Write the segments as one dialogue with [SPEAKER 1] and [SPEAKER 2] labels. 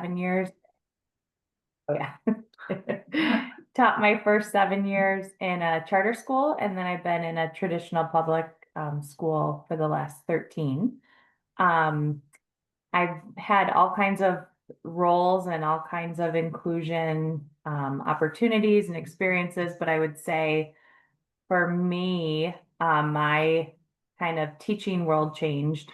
[SPEAKER 1] 7 years. Oh yeah. Taught my first 7 years in a charter school, and then I've been in a traditional public school for the last 13. Um, I've had all kinds of roles and all kinds of inclusion opportunities and experiences, but I would say for me, my kind of teaching world changed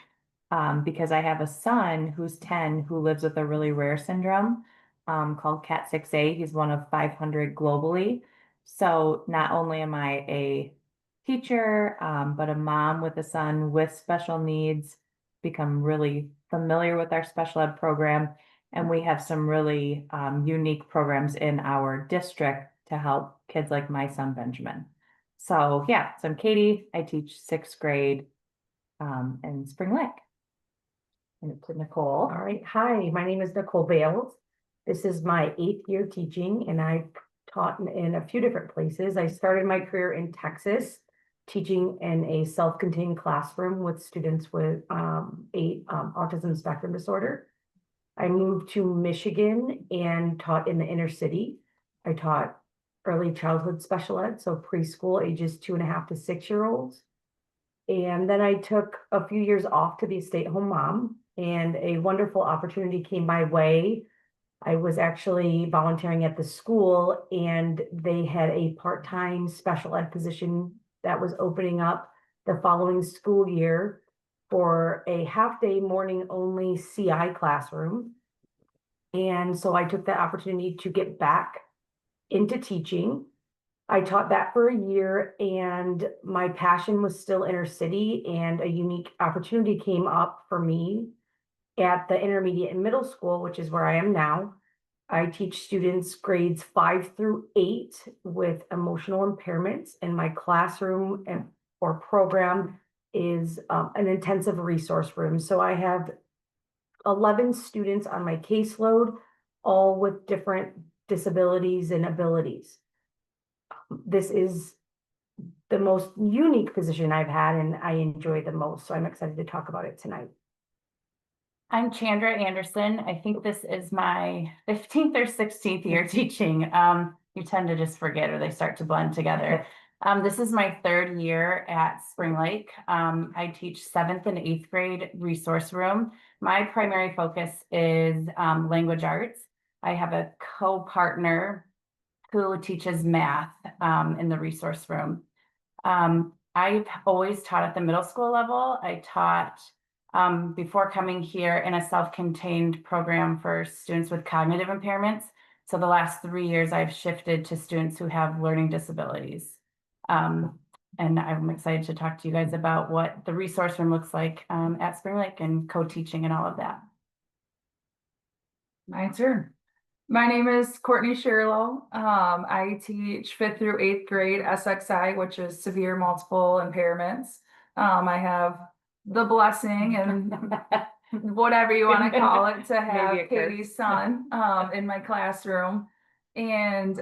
[SPEAKER 1] because I have a son who's 10 who lives with a really rare syndrome called Cat6A. He's one of 500 globally. So not only am I a teacher, but a mom with a son with special needs, become really familiar with our special ed program. And we have some really unique programs in our district to help kids like my son, Benjamin. So yeah, so I'm Katie. I teach sixth grade in Spring Lake. And to Nicole.
[SPEAKER 2] All right. Hi, my name is Nicole Bales. This is my 8th year teaching, and I've taught in a few different places. I started my career in Texas, teaching in a self-contained classroom with students with autism spectrum disorder. I moved to Michigan and taught in the inner city. I taught early childhood special ed, so preschool ages 2.5 to 6-year-olds. And then I took a few years off to be a stay-at-home mom, and a wonderful opportunity came my way. I was actually volunteering at the school, and they had a part-time special ed position that was opening up the following school year for a half-day morning only CI classroom. And so I took that opportunity to get back into teaching. I taught that for a year, and my passion was still inner city, and a unique opportunity came up for me at the intermediate and middle school, which is where I am now. I teach students grades 5 through 8 with emotional impairments, and my classroom or program is an intensive resource room. So I have 11 students on my caseload, all with different disabilities and abilities. This is the most unique position I've had, and I enjoy the most. So I'm excited to talk about it tonight.
[SPEAKER 3] I'm Chandra Anderson. I think this is my 15th or 16th year teaching. You tend to just forget, or they start to blend together. This is my 3rd year at Spring Lake. I teach 7th and 8th grade resource room. My primary focus is language arts. I have a co-partner who teaches math in the resource room. I've always taught at the middle school level. I taught before coming here in a self-contained program for students with cognitive impairments. So the last 3 years I've shifted to students who have learning disabilities. And I'm excited to talk to you guys about what the resource room looks like at Spring Lake and co-teaching and all of that.
[SPEAKER 4] My turn. My name is Courtney Sherlow. I teach 5th through 8th grade SXI, which is severe multiple impairments. I have the blessing and whatever you want to call it to have Katie's son in my classroom. And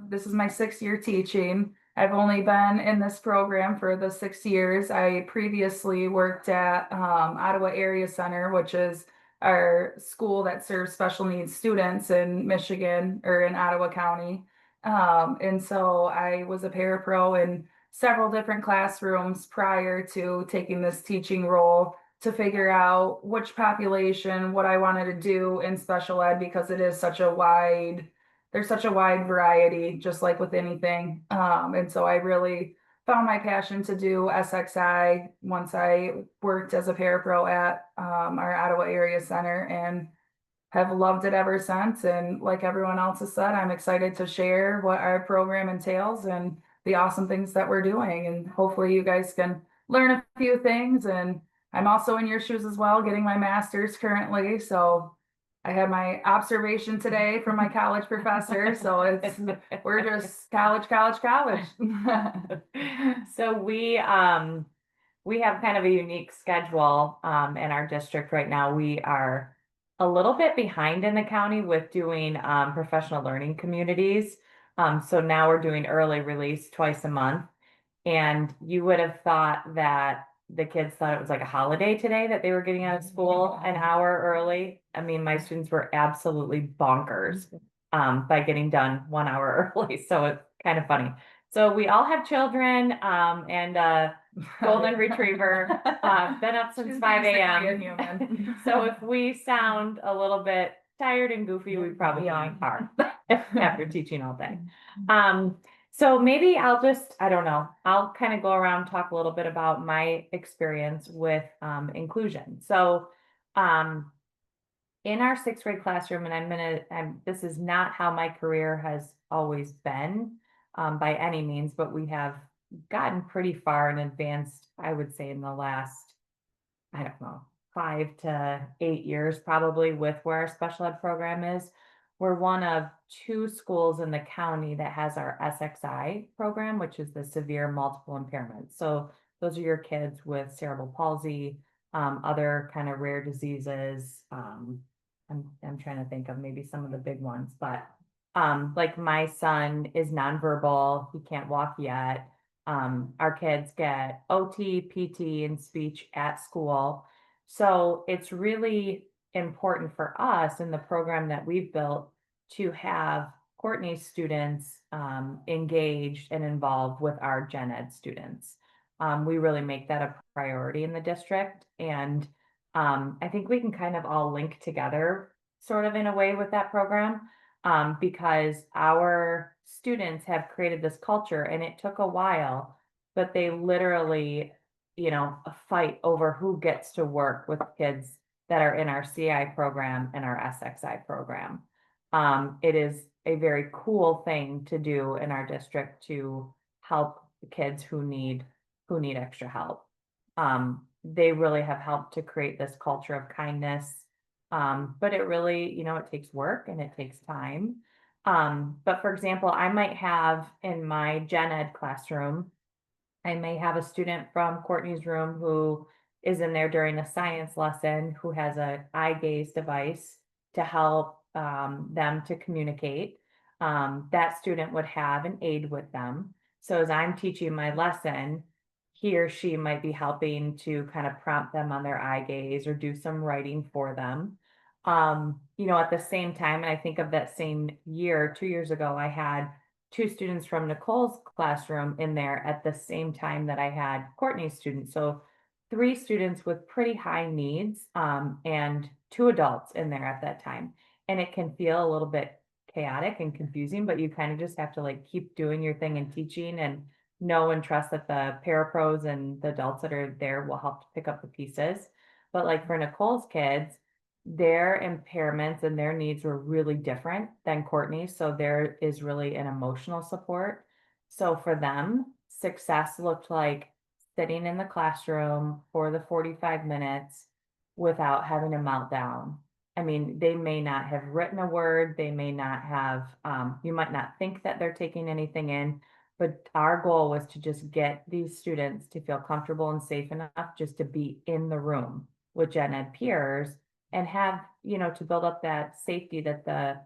[SPEAKER 4] this is my 6th year teaching. I've only been in this program for the 6 years. I previously worked at Ottawa Area Center, which is our school that serves special needs students in Michigan or in Ottawa County. And so I was a parapro in several different classrooms prior to taking this teaching role to figure out which population, what I wanted to do in special ed, because it is there's such a wide variety, just like with anything. And so I really found my passion to do SXI once I worked as a parapro at our Ottawa Area Center, and have loved it ever since. And like everyone else has said, I'm excited to share what our program entails and the awesome things that we're doing. And hopefully you guys can learn a few things. And I'm also in your shoes as well, getting my master's currently. So I had my observation today from my college professor. So we're just college.
[SPEAKER 1] So we have kind of a unique schedule in our district right now. We are a little bit behind in the county with doing professional learning communities. So now we're doing early release twice a month. And you would have thought that the kids thought it was like a holiday today that they were getting out of school an hour early. I mean, my students were absolutely bonkers by getting done 1 hour early. So it's kind of funny. So we all have children and golden retriever. Been up since
[SPEAKER 4] She's
[SPEAKER 1] 5
[SPEAKER 4] basically a
[SPEAKER 1] a.m.
[SPEAKER 4] human.
[SPEAKER 1] So if we sound a little bit tired and goofy, we probably are after teaching all day. So maybe I don't know, I'll kind of go around, talk a little bit about my experience with inclusion. So in our sixth grade classroom, and this is not how my career has always been by any means, but we have gotten pretty far and advanced, I would say, in the last, I don't know, 5 to 8 years probably with where our special ed program is. We're one of 2 schools in the county that has our SXI program, which is the severe multiple impairment. So those are your kids with cerebral palsy, other kind of rare diseases. I'm trying to think of maybe some of the big ones, but like my son is nonverbal, he can't walk yet. Our kids get OT, PT, and speech at school. So it's really important for us in the program that we've built to have Courtney's students engaged and involved with our gen ed students. We really make that a priority in the district. And I think we can kind of all link together sort of in a way with that program because our students have created this culture and it took a while, but they literally, a fight over who gets to work with kids that are in our CI program and our SXI program. It is a very cool thing to do in our district to help kids who need extra help. They really have helped to create this culture of kindness. But it really, it takes work and it takes time. But for example, I might have in my gen ed classroom, I may have a student from Courtney's room who is in there during a science lesson who has a eye gaze device to help them to communicate. That student would have an aide with them. So as I'm teaching my lesson, he or she might be helping to kind of prompt them on their eye gaze or do some writing for them. At the same time, and I think of that same year, 2 years ago, I had 2 students from Nicole's classroom in there at the same time that I had Courtney's students. So 3 students with pretty high needs, and 2 adults in there at that time. And it can feel a little bit chaotic and confusing, but you kind of just have to like keep doing your thing and teaching and know and trust that the parapros and the adults that are there will help to pick up the pieces. But like for Nicole's kids, their impairments and their needs were really different than Courtney's. So there is really an emotional support. So for them, success looked like sitting in the classroom for the 45 minutes without having a meltdown. I mean, they may not have written a word, they may not have, you might not think that they're taking anything in, but our goal was to just get these students to feel comfortable and safe enough just to be in the room with gen ed peers and have, to build up that safety that the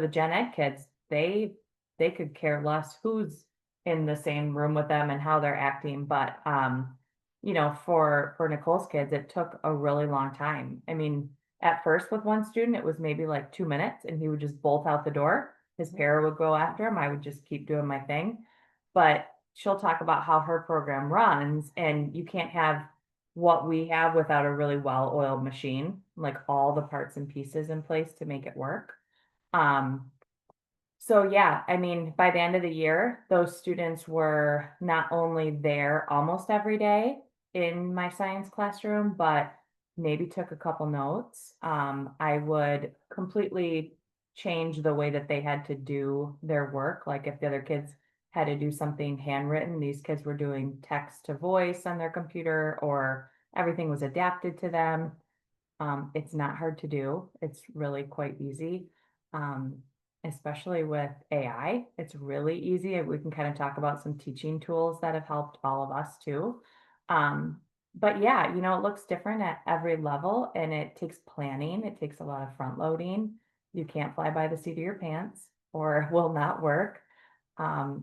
[SPEAKER 1] gen ed kids, they could care less who's in the same room with them and how they're acting. But, for Nicole's kids, it took a really long time. I mean, at first with one student, it was maybe like 2 minutes and he would just bolt out the door. His para would go after him. I would just keep doing my thing. But she'll talk about how her program runs and you can't have what we have without a really well-oiled machine, like all the parts and pieces in place to make it work. So yeah, I mean, by the end of the year, those students were not only there almost every day in my science classroom, but maybe took a couple notes. I would completely change the way that they had to do their work. Like if the other kids had to do something handwritten, these kids were doing text to voice on their computer or everything was adapted to them. It's not hard to do. It's really quite easy. Especially with AI, it's really easy. We can kind of talk about some teaching tools that have helped all of us too. But yeah, it looks different at every level and it takes planning. It takes a lot of front loading. You can't fly by the seat of your pants or it will not work.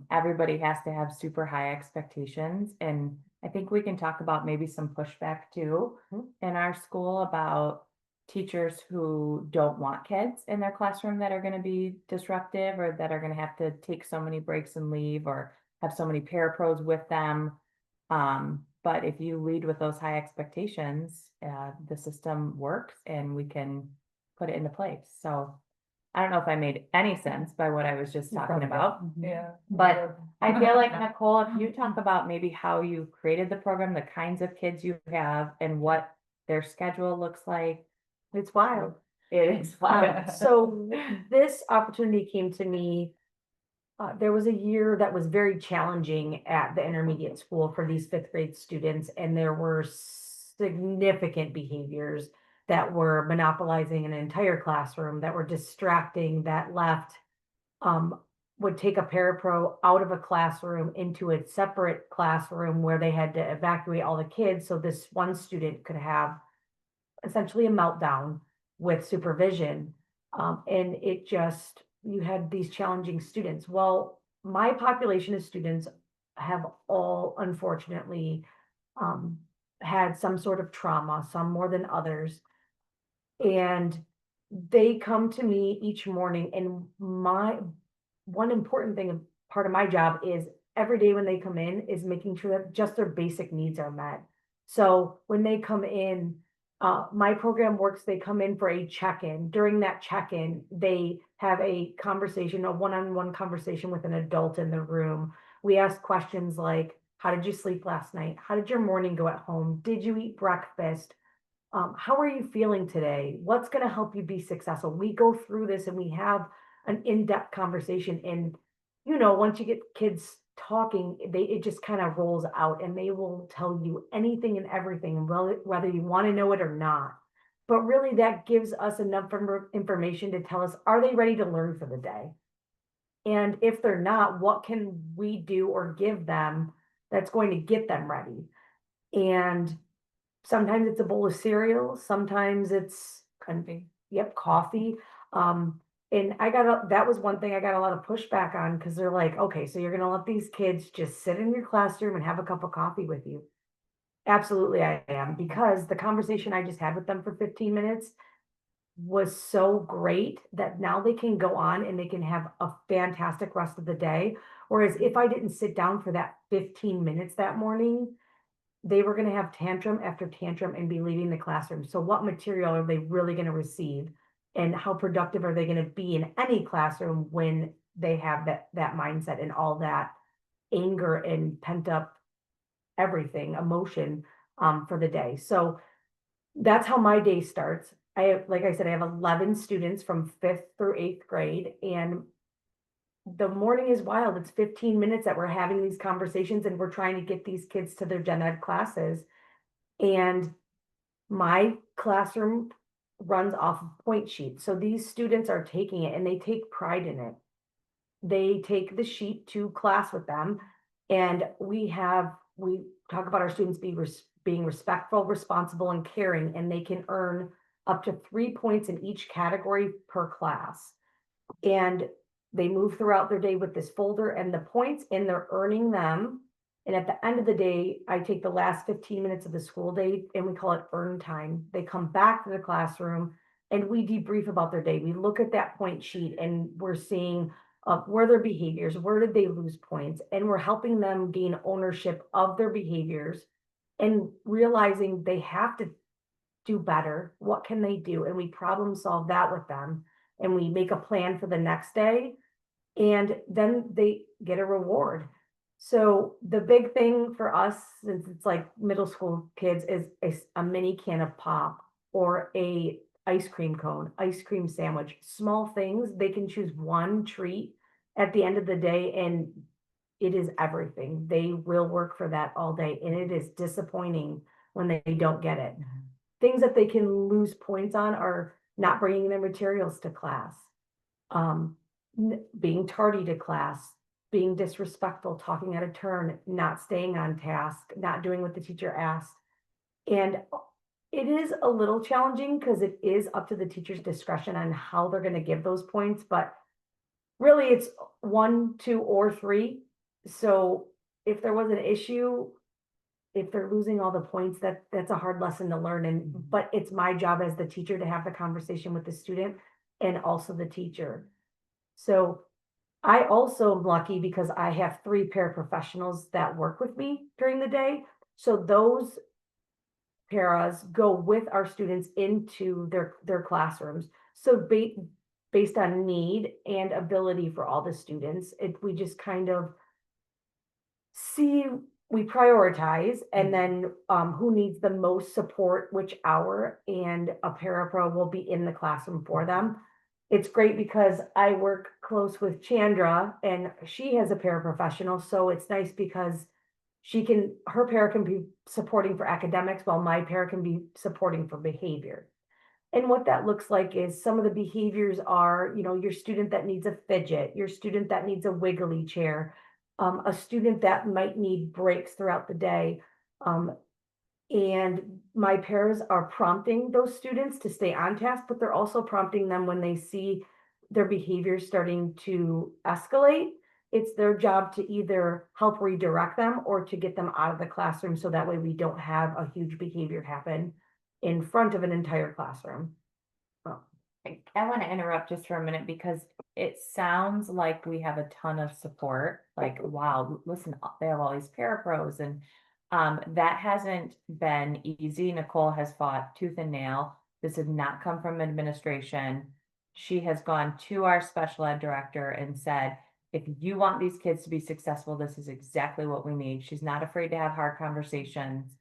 [SPEAKER 1] Everybody has to have super high expectations and I think we can talk about maybe some pushback too in our school about teachers who don't want kids in their classroom that are going to be disruptive or that are going to have to take so many breaks and leave or have so many parapros with them. But if you lead with those high expectations, the system works and we can put it into place. So I don't know if I made any sense by what I was just
[SPEAKER 2] You
[SPEAKER 1] talking
[SPEAKER 2] probably did.
[SPEAKER 1] about.
[SPEAKER 4] Yeah.
[SPEAKER 1] But I feel like, Nicole, if you talk about maybe how you created the program, the kinds of kids you have and what their schedule looks like.
[SPEAKER 2] It's wild.
[SPEAKER 1] It is wild.
[SPEAKER 2] So this opportunity came to me. There was a year that was very challenging at the intermediate school for these fifth grade students, and there were significant behaviors that were monopolizing an entire classroom, that were distracting, that left, would take a parapro out of a classroom into a separate classroom where they had to evacuate all the kids so this one student could have essentially a meltdown with supervision. And it just, you had these challenging students. Well, my population of students have all unfortunately had some sort of trauma, some more than others. And they come to me each morning, and my one important thing, part of my job is every day when they come in is making sure that just their basic needs are met. So when they come in, my program works, they come in for a check-in. During that check-in, they have a conversation, a one-on-one conversation with an adult in the room. We ask questions like, how did you sleep last night? How did your morning go at home? Did you eat breakfast? How are you feeling today? What's going to help you be successful? We go through this and we have an in-depth conversation. And, once you get kids talking, it just kind of rolls out and they will tell you anything and everything, whether you want to know it or not. But really that gives us enough information to tell us, are they ready to learn for the day? And if they're not, what can we do or give them that's going to get them ready? And sometimes it's a bowl of cereal, sometimes it's
[SPEAKER 4] Coffee.
[SPEAKER 2] coffee. And that was one thing I got a lot of pushback on, because they're like, okay, so you're gonna let these kids just sit in your classroom and have a cup of coffee with you? Absolutely I am, because the conversation I just had with them for 15 minutes was so great that now they can go on and they can have a fantastic rest of the day. Whereas if I didn't sit down for that 15 minutes that morning, they were going to have tantrum after tantrum and be leaving the classroom. So what material are they really going to receive? And how productive are they going to be in any classroom when they have that mindset and all that anger and pent up everything, emotion, for the day? So that's how my day starts. Like I said, I have 11 students from 5th through 8th grade, and the morning is wild. It's 15 minutes that we're having these conversations and we're trying to get these kids to their gen ed classes. And my classroom runs off of point sheets. So these students are taking it and they take pride in it. They take the sheet to class with them. And we talk about our students being respectful, responsible, and caring, and they can earn up to 3 points in each category per class. And they move throughout their day with this folder and the points, and they're earning them. And at the end of the day, I take the last 15 minutes of the school day and we call it earn time. They come back to the classroom and we debrief about their day. We look at that point sheet and we're seeing where their behaviors, where did they lose points? And we're helping them gain ownership of their behaviors and realizing they have to do better. What can they do? And we problem solve that with them. And we make a plan for the next day, and then they get a reward. So the big thing for us, since it's like middle school kids, is a mini can of pop or a ice cream cone, ice cream sandwich, small things. They can choose one treat at the end of the day, and it is everything. They will work for that all day, and it is disappointing when they don't get it. Things that they can lose points on are not bringing their materials to class, being tardy to class, being disrespectful, talking out of turn, not staying on task, not doing what the teacher asked. And it is a little challenging because it is up to the teacher's discretion on how they're going to give those points, but really it's 1, 2, or 3. So if there was an issue, if they're losing all the points, that's a hard lesson to learn. And, but it's my job as the teacher to have the conversation with the student and also the teacher. So I also am lucky because I have 3 paraprofessionals that work with me during the day. So those paras go with our students into their classrooms. So based on need and ability for all the students, we just kind of see, we prioritize, and then who needs the most support, which hour, and a parapro will be in the classroom for them. It's great because I work close with Chandra and she has a paraprofessional, so it's nice because her para can be supporting for academics while my para can be supporting for behavior. And what that looks like is some of the behaviors are, your student that needs a fidget, your student that needs a wiggly chair, a student that might need breaks throughout the day. And my paras are prompting those students to stay on task, but they're also prompting them when they see their behavior starting to escalate. It's their job to either help redirect them or to get them out of the classroom so that way we don't have a huge behavior happen in front of an entire classroom.
[SPEAKER 1] I want to interrupt just for a minute because it sounds like we have a ton of support. Like, wow, listen, they have all these parapros, and that hasn't been easy. Nicole has fought tooth and nail. This did not come from administration. She has gone to our special ed director and said, if you want these kids to be successful, this is exactly what we need. She's not afraid to have hard conversations.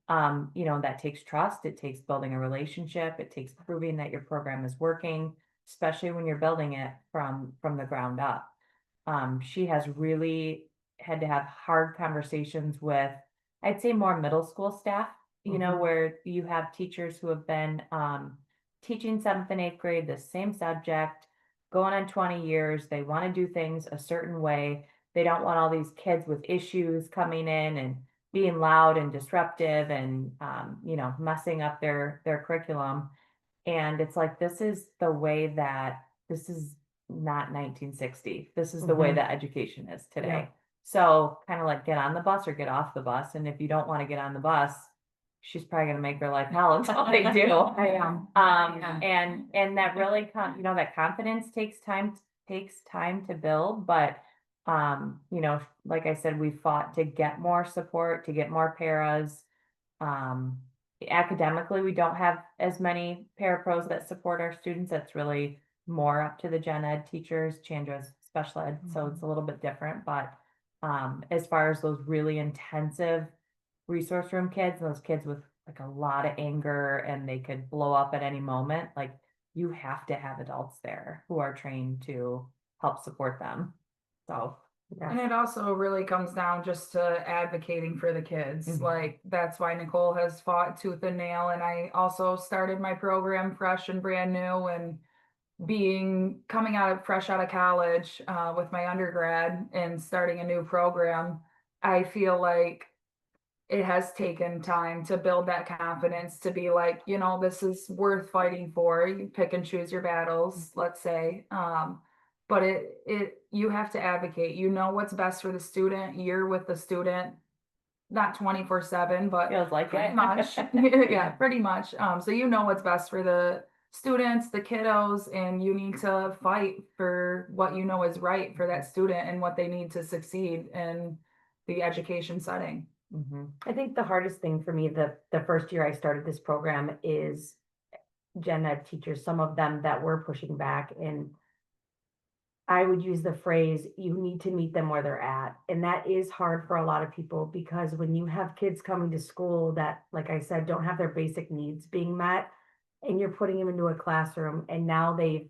[SPEAKER 1] That takes trust. It takes building a relationship. It takes proving that your program is working, especially when you're building it from the ground up. She has really had to have hard conversations with, I'd say, more middle school staff, where you have teachers who have been teaching 7th and 8th grade, the same subject, going on 20 years. They want to do things a certain way. They don't want all these kids with issues coming in and being loud and disruptive and, messing up their curriculum. And it's like, this is not 1960. This is the way that education is today.
[SPEAKER 2] Yeah.
[SPEAKER 1] So kind of like get on the bus or get off the bus. And if you don't want to get on the bus, she's probably going to make their life hell until they do.
[SPEAKER 2] I am.
[SPEAKER 1] And that really that confidence takes time to build, but like I said, we fought to get more support, to get more paras. Academically, we don't have as many parapros that support our students. That's really more up to the gen ed teachers. Chandra's special ed, so it's a little bit different. But as far as those really intensive resource room kids, those kids with like a lot of anger and they could blow up at any moment, like you have to have adults there who are trained to help support them. So
[SPEAKER 4] And it also really comes down just to advocating for the kids. Like that's why Nicole has fought tooth and nail. And I also started my program fresh and brand new, and coming fresh out of college with my undergrad and starting a new program. I feel like it has taken time to build that confidence to be like, this is worth fighting for. You pick and choose your battles, let's say. But you have to advocate. You know what's best for the student. You're with the student, not 24/7, but
[SPEAKER 1] feels like
[SPEAKER 4] pretty
[SPEAKER 1] it.
[SPEAKER 4] much. Yeah, pretty much. So you know what's best for the students, the kiddos, and you need to fight for what you know is right for that student and what they need to succeed in the education setting.
[SPEAKER 2] I think the hardest thing for me, the first year I started this program, is gen ed teachers, some of them that were pushing back, and I would use the phrase, you need to meet them where they're at. And that is hard for a lot of people because when you have kids coming to school that, like I said, don't have their basic needs being met, and you're putting them into a classroom and now they've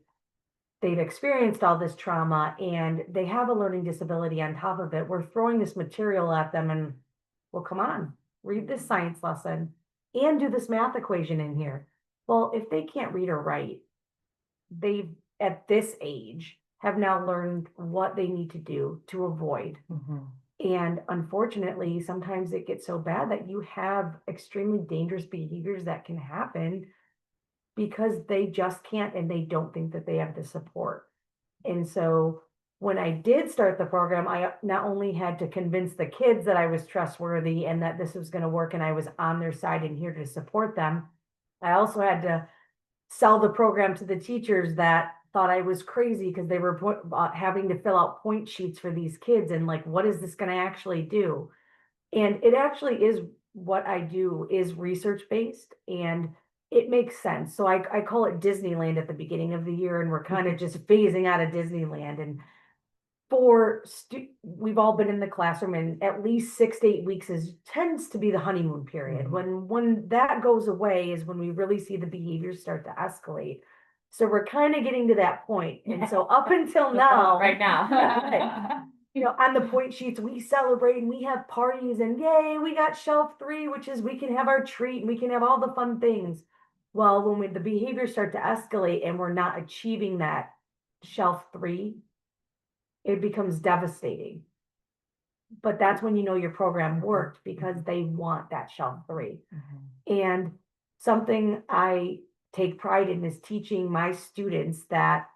[SPEAKER 2] experienced all this trauma and they have a learning disability on top of it. We're throwing this material at them and, well, come on, read this science lesson and do this math equation in here. Well, if they can't read or write, they, at this age, have now learned what they need to do to avoid. And unfortunately, sometimes it gets so bad that you have extremely dangerous behaviors that can happen because they just can't, and they don't think that they have the support. And so when I did start the program, I not only had to convince the kids that I was trustworthy and that this was going to work and I was on their side and here to support them, I also had to sell the program to the teachers that thought I was crazy because they were having to fill out point sheets for these kids and like, what is this going to actually do? And it actually is what I do is research based and it makes sense. So I call it Disneyland at the beginning of the year, and we're kind of just phasing out of Disneyland. And we've all been in the classroom, and at least 6 to 8 weeks tends to be the honeymoon period. When that goes away is when we really see the behaviors start to escalate. So we're kind of getting to that point. And so up until now,
[SPEAKER 1] Right now.
[SPEAKER 2] on the point sheets, we celebrate and we have parties and yay, we got shelf 3, which is we can have our treat and we can have all the fun things. Well, when the behaviors start to escalate and we're not achieving that shelf 3, it becomes devastating. But that's when you know your program worked because they want that shelf 3. And something I take pride in is teaching my students that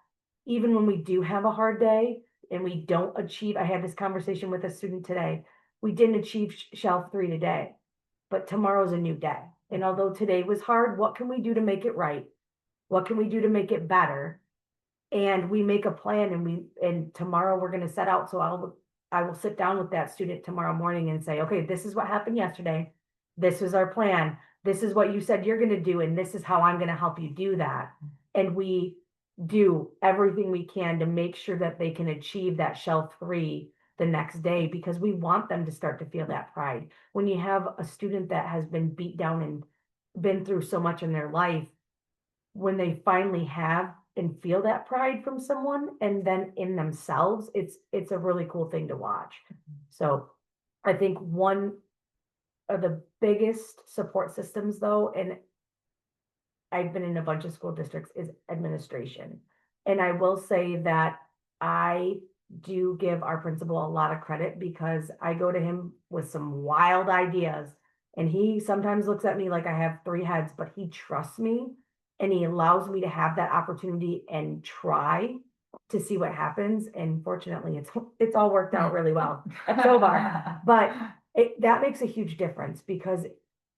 [SPEAKER 2] even when we do have a hard day and we don't achieve, I had this conversation with a student today, we didn't achieve shelf 3 today, but tomorrow's a new day. And although today was hard, what can we do to make it right? What can we do to make it better? And we make a plan, and tomorrow we're going to set out. So I will sit down with that student tomorrow morning and say, okay, this is what happened yesterday. This is our plan. This is what you said you're going to do. And this is how I'm going to help you do that. And we do everything we can to make sure that they can achieve that shelf 3 the next day, because we want them to start to feel that pride. When you have a student that has been beat down and been through so much in their life, when they finally have and feel that pride from someone and then in themselves, it's a really cool thing to watch. So I think one of the biggest support systems though, and I've been in a bunch of school districts, is administration. And I will say that I do give our principal a lot of credit because I go to him with some wild ideas and he sometimes looks at me like I have 3 heads, but he trusts me and he allows me to have that opportunity and try to see what happens. And fortunately, it's all worked out really well so far. But that makes a huge difference because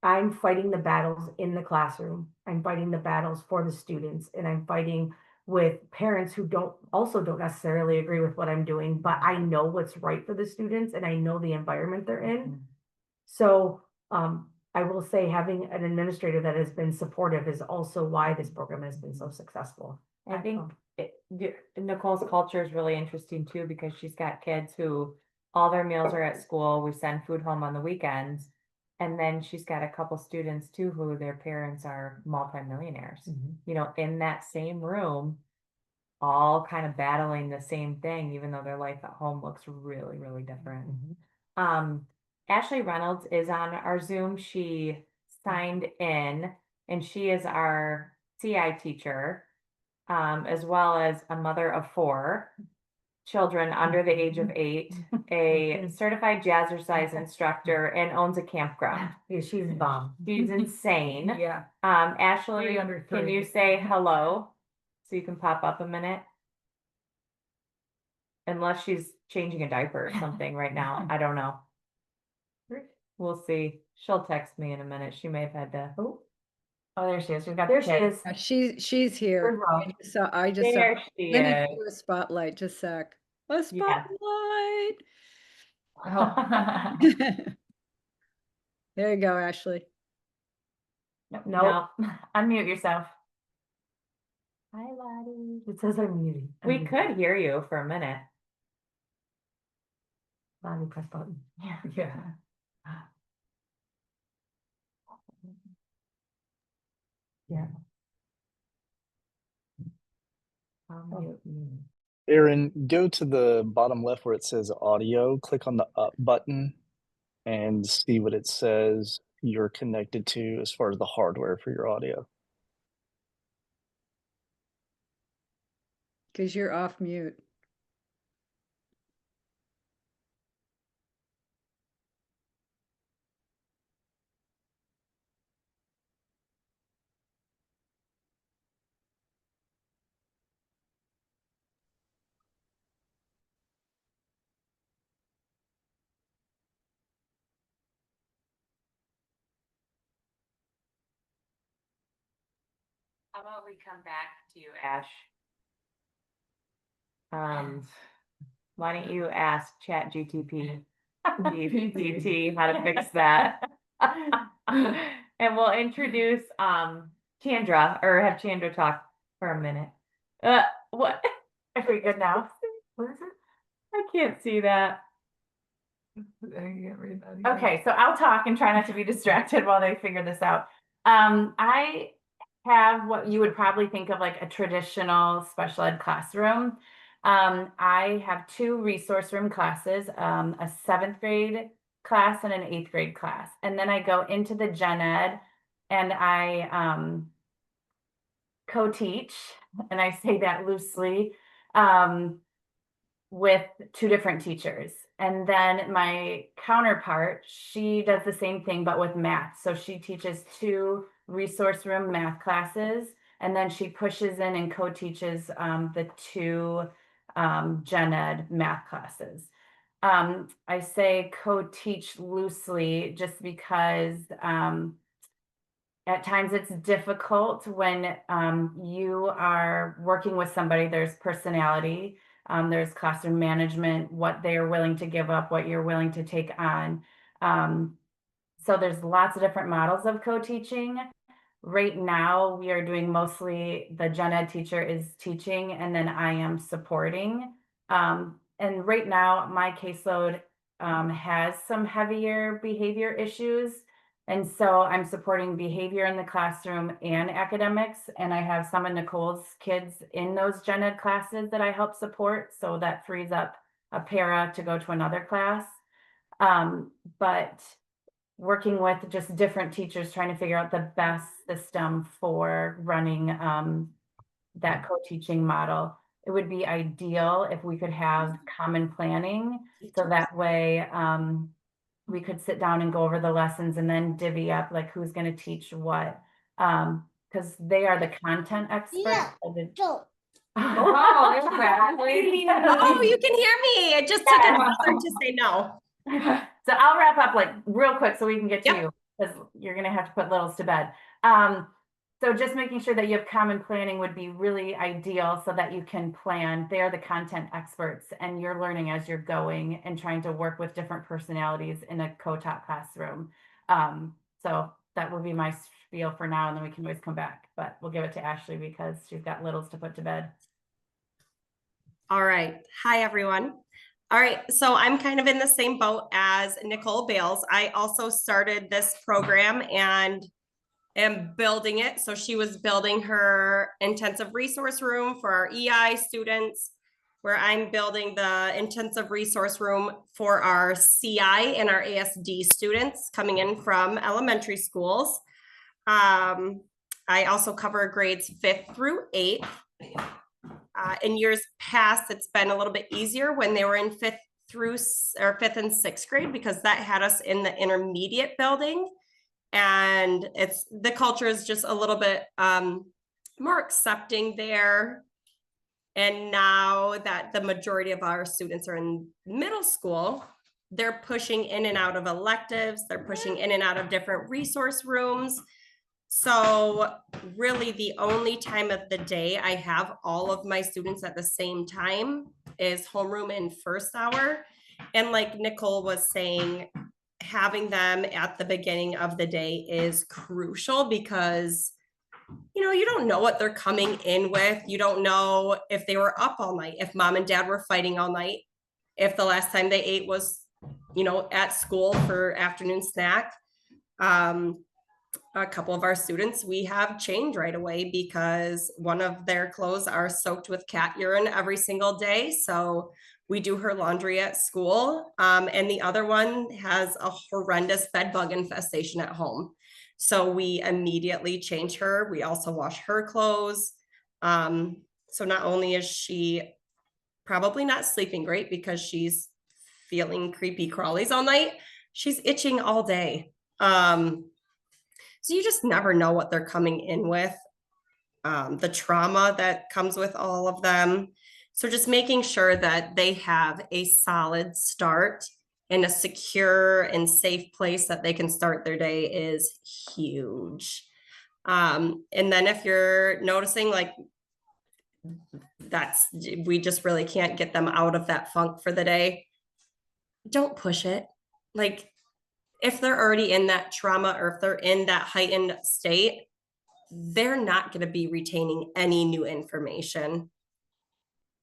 [SPEAKER 2] I'm fighting the battles in the classroom. I'm fighting the battles for the students, and I'm fighting with parents who don't necessarily agree with what I'm doing, but I know what's right for the students and I know the environment they're in. So I will say having an administrator that has been supportive is also why this program has been so successful.
[SPEAKER 1] I think Nicole's culture is really interesting too, because she's got kids who all their meals are at school. We send food home on the weekends. And then she's got a couple students too, who their parents are multimillionaires, in that same room, all kind of battling the same thing, even though their life at home looks really, really different. Ashley Reynolds is on our Zoom. She signed in and she is our CI teacher, as well as a mother of 4 children under the age of 8, a certified jazzercise instructor, and owns a campground.
[SPEAKER 2] Yeah, she's the bomb.
[SPEAKER 1] She's insane.
[SPEAKER 4] Yeah.
[SPEAKER 1] Ashley,
[SPEAKER 4] 3 under
[SPEAKER 1] can
[SPEAKER 4] 3.
[SPEAKER 1] you say hello so you can pop up a minute? Unless she's changing a diaper or something right now. I don't know. We'll see. She'll text me in a minute. She may have had to.
[SPEAKER 2] Oh,
[SPEAKER 3] there she is. We've got
[SPEAKER 2] there
[SPEAKER 3] the
[SPEAKER 2] she
[SPEAKER 3] kids.
[SPEAKER 2] is.
[SPEAKER 5] She's here.
[SPEAKER 2] Good luck.
[SPEAKER 5] I just saw.
[SPEAKER 1] There she
[SPEAKER 5] Let me
[SPEAKER 1] is.
[SPEAKER 5] do a spotlight, just a sec. A
[SPEAKER 1] Yeah.
[SPEAKER 5] spotlight.
[SPEAKER 3] Oh.
[SPEAKER 5] There you go, Ashley.
[SPEAKER 2] No,
[SPEAKER 3] Unmute yourself.
[SPEAKER 1] Hi, Lottie.
[SPEAKER 2] it says I'm muted.
[SPEAKER 1] We could hear you for a minute.
[SPEAKER 2] Lonnie, press button.
[SPEAKER 4] Yeah.
[SPEAKER 2] Yeah.
[SPEAKER 6] Aaron, go to the bottom left where it says audio, click on the up button and see what it says you're connected to as far as the hardware for your audio.
[SPEAKER 5] Because you're off mute.
[SPEAKER 1] How about we come back to you, Ash? Why don't you ask Chat GPT how to fix that? And we'll introduce Chandra, or have Chandra talk for a minute. What?
[SPEAKER 3] Are we good now? What is it?
[SPEAKER 1] I can't see that.
[SPEAKER 4] I can't read that either.
[SPEAKER 3] Okay, so I'll talk and try not to be distracted while they figure this out. I have what you would probably think of like a traditional special ed classroom. I have 2 resource room classes, a 7th grade class and an 8th grade class. And then I go into the gen ed and I co-teach, and I say that loosely, with 2 different teachers. And then my counterpart, she does the same thing, but with math. So she teaches 2 resource room math classes, and then she pushes in and co-teaches the 2 gen ed math classes. I say co-teach loosely just because at times it's difficult when you are working with somebody. There's personality, there's classroom management, what they're willing to give up, what you're willing to take on. So there's lots of different models of co-teaching. Right now, we are doing mostly the gen ed teacher is teaching and then I am supporting. And right now, my caseload has some heavier behavior issues. And so I'm supporting behavior in the classroom and academics. And I have some of Nicole's kids in those gen ed classes that I help support. So that frees up a para to go to another class. But working with just different teachers, trying to figure out the best system for running that co-teaching model. It would be ideal if we could have common planning. So that way we could sit down and go over the lessons and then divvy up like who's going to teach what. Because they are the content experts.
[SPEAKER 4] Oh, exactly.
[SPEAKER 7] Oh, you can hear me. It just took a mother to say no.
[SPEAKER 3] So I'll wrap up like real quick so we can get to
[SPEAKER 7] Yep.
[SPEAKER 3] you, because you're gonna have to put littles to bed. So just making sure that you have common planning would be really ideal so that you can plan. They are the content experts and you're learning as you're going and trying to work with different personalities in a co-taught classroom. So that will be my spiel for now, and then we can always come back, but we'll give it to Ashley because she's got littles to put to bed.
[SPEAKER 7] All right. Hi, everyone. All right. So I'm kind of in the same boat as Nicole Bales. I also started this program and am building it. So she was building her intensive resource room for our EI students, where I'm building the intensive resource room for our CI and our ASD students coming in from elementary schools. I also cover grades 5th through 8th. In years past, it's been a little bit easier when they were in 5th and 6th grade, because that had us in the intermediate building. And the culture is just a little bit more accepting there. And now that the majority of our students are in middle school, they're pushing in and out of electives, they're pushing in and out of different resource rooms. So really the only time of the day I have all of my students at the same time is homeroom and first hour. And like Nicole was saying, having them at the beginning of the day is crucial, because you don't know what they're coming in with. You don't know if they were up all night, if mom and dad were fighting all night, if the last time they ate was at school for afternoon snack. A couple of our students, we have chained right away because one of their clothes are soaked with cat urine every single day. So we do her laundry at school. And the other one has a horrendous bed bug infestation at home. So we immediately change her. We also wash her clothes. So not only is she probably not sleeping great because she's feeling creepy crawlies all night, she's itching all day. So you just never know what they're coming in with, the trauma that comes with all of them. So just making sure that they have a solid start in a secure and safe place that they can start their day is huge. And then if you're noticing like we just really can't get them out of that funk for the day, don't push it. Like if they're already in that trauma or if they're in that heightened state, they're not going to be retaining any new information.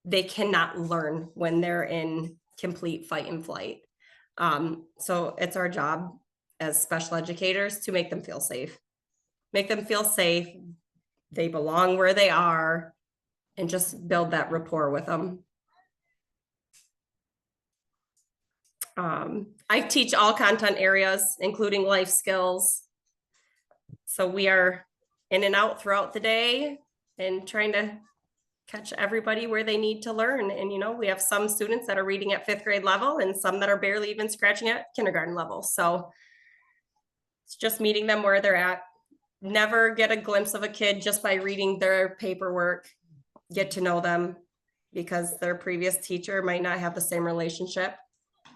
[SPEAKER 7] They cannot learn when they're in complete fight and flight. So it's our job as special educators to make them feel safe. Make them feel safe. They belong where they are, and just build that rapport with them. I teach all content areas, including life skills. So we are in and out throughout the day and trying to catch everybody where they need to learn. And, you know, we have some students that are reading at 5th grade level and some that are barely even scratching at kindergarten level. So it's just meeting them where they're at. Never get a glimpse of a kid just by reading their paperwork. Get to know them, because their previous teacher might not have the same relationship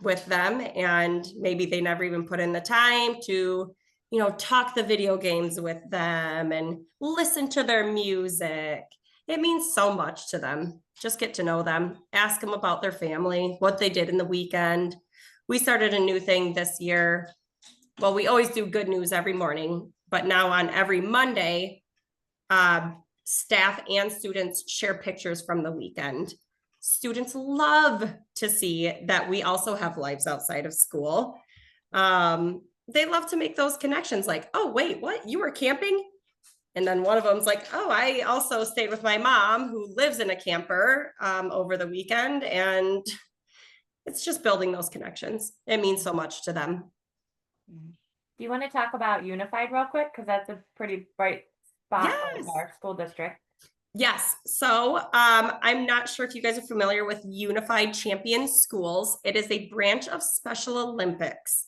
[SPEAKER 7] with them, and maybe they never even put in the time to, you know, talk the video games with them and listen to their music. It means so much to them. Just get to know them, ask them about their family, what they did in the weekend. We started a new thing this year. Well, we always do good news every morning, but now on every Monday, staff and students share pictures from the weekend. Students love to see that we also have lives outside of school. They love to make those connections, like, oh, wait, what? You were camping? And then one of them's like, oh, I also stayed with my mom who lives in a camper over the weekend. And it's just building those connections. It means so much to them.
[SPEAKER 1] Do you want to talk about Unified real quick? Because that's a pretty bright spot
[SPEAKER 7] Yes.
[SPEAKER 1] of our school district.
[SPEAKER 7] Yes. So I'm not sure if you guys are familiar with Unified Champion Schools. It is a branch of Special Olympics.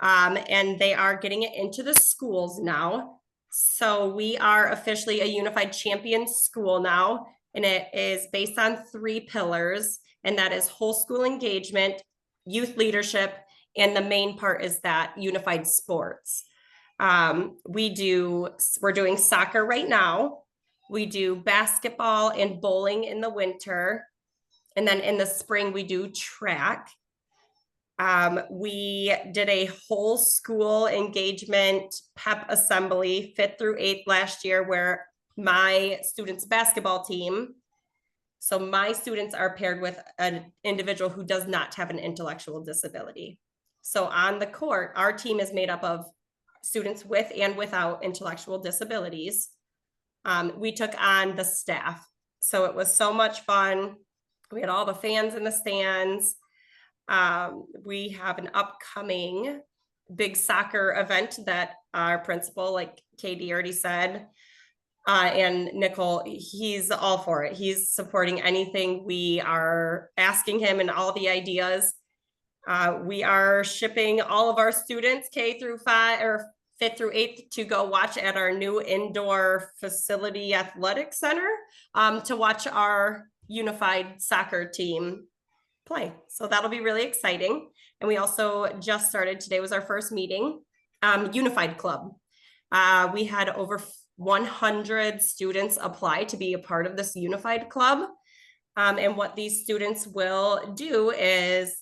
[SPEAKER 7] And they are getting it into the schools now. So we are officially a Unified Champion School now, and it is based on 3 pillars, and that is whole school engagement, youth leadership, and the main part is that unified sports. We're doing soccer right now. We do basketball and bowling in the winter. And then in the spring, we do track. We did a whole school engagement pep assembly 5th through 8th last year, where my students' basketball team, so my students are paired with an individual who does not have an intellectual disability. So on the court, our team is made up of students with and without intellectual disabilities. We took on the staff. So it was so much fun. We had all the fans in the stands. We have an upcoming big soccer event that our principal, like Katie already said, and Nicole, he's all for it. He's supporting anything we are asking him and all the ideas. We are shipping all of our students K through 5 or 5th through 8th to go watch at our new indoor facility athletic center to watch our unified soccer team play. So that'll be really exciting. And we also just started, today was our first meeting, Unified Club. We had over 100 students apply to be a part of this Unified Club. And what these students will do is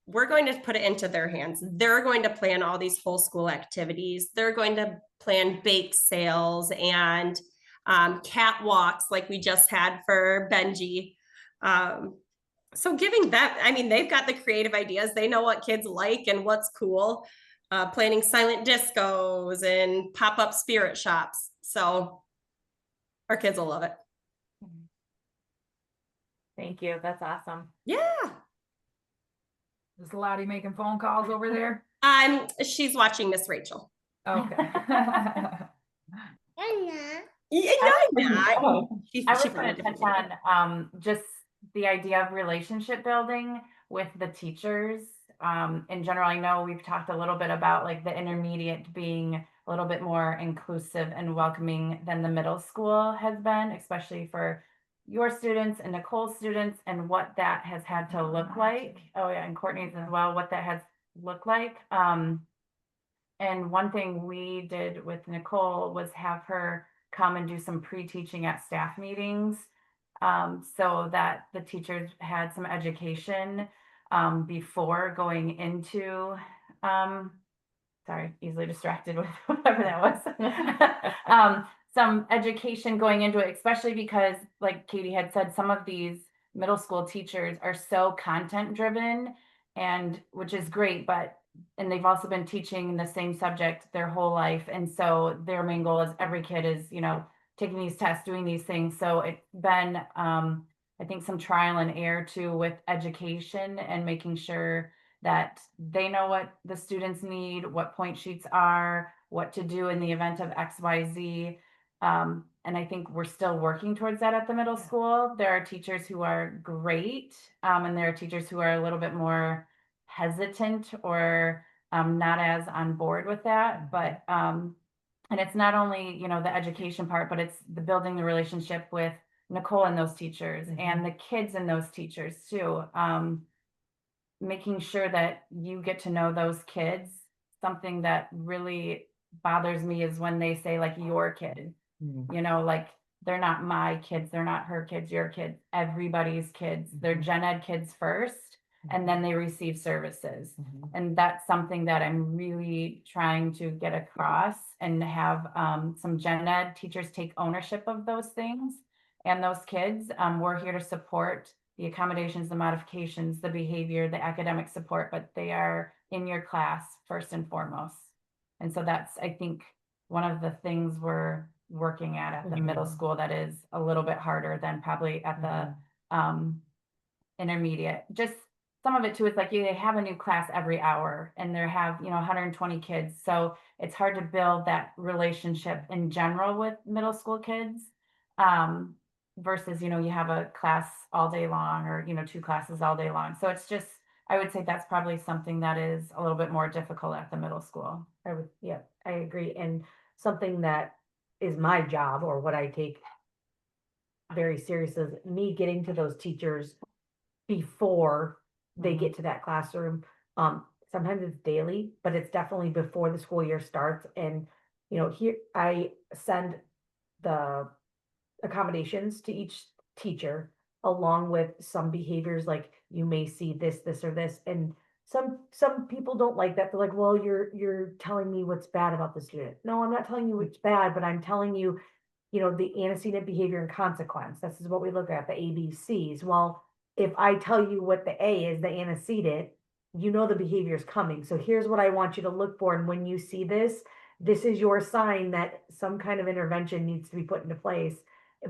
[SPEAKER 7] we're going to put it into their hands. They're going to plan all these whole school activities. They're going to plan bake sales and catwalks like we just had for Benji. So giving that, I mean, they've got the creative ideas. They know what kids like and what's cool. Planning silent discos and pop-up spirit shops. So our kids will love it.
[SPEAKER 1] Thank you. That's awesome.
[SPEAKER 7] Yeah.
[SPEAKER 4] Is Lottie making phone calls over there?
[SPEAKER 7] She's watching Miss Rachel.
[SPEAKER 4] Okay.
[SPEAKER 7] Yeah, no,
[SPEAKER 1] I was going to touch on just the idea of relationship building with the teachers. In general, I know we've talked a little bit about like the intermediate being a little bit more inclusive and welcoming than the middle school has been, especially for your students and Nicole's students, and what that has had to look like. Oh yeah, and Courtney's as well, what that has looked like.
[SPEAKER 3] And one thing we did with Nicole was have her come and do some pre-teaching at staff meetings. So that the teachers had some education before going into sorry, easily distracted with whatever that was. Some education going into it, especially because, like Katie had said, some of these middle school teachers are so content driven, and which is great, and they've also been teaching the same subject their whole life. And so their main goal is every kid is, taking these tests, doing these things. So it's been, I think, some trial and error too with education and making sure that they know what the students need, what point sheets are, what to do in the event of XYZ. And I think we're still working towards that at the middle school. There are teachers who are great, and there are teachers who are a little bit more hesitant or not as on board with that. But and it's not only, the education part, but it's the building the relationship with Nicole and those teachers and the kids and those teachers too. Making sure that you get to know those kids. Something that really bothers me is when they say like your kid, like they're not my kids, they're not her kids, your kids, everybody's kids. They're gen ed kids first, and then they receive services. And that's something that I'm really trying to get across and have some gen ed teachers take ownership of those things and those kids. We're here to support the accommodations, the modifications, the behavior, the academic support, but they are in your class first and foremost. And so that's, I think, one of the things we're working at the middle school that is a little bit harder than probably at the intermediate. Just some of it too is like they have a new class every hour and they have 120 kids, so it's hard to build that relationship in general with middle school kids versus you have a class all day long or 2 classes all day long. So it's just, I would say that's probably something that is a little bit more difficult at the middle school.
[SPEAKER 2] I agree. And something that is my job, or what I take very serious, is me getting to those teachers before they get to that classroom. Sometimes it's daily, but it's definitely before the school year starts. And, here I send the accommodations to each teacher along with some behaviors, like you may see this, this, or this. And some people don't like that. They're like, well, you're telling me what's bad about the student. No, I'm not telling you what's bad, but I'm telling you, the antecedent behavior and consequence. This is what we look at, the ABCs. Well, if I tell you what the A is, the antecedent, the behavior is coming. So here's what I want you to look for. And when you see this, this is your sign that some kind of intervention needs to be put into place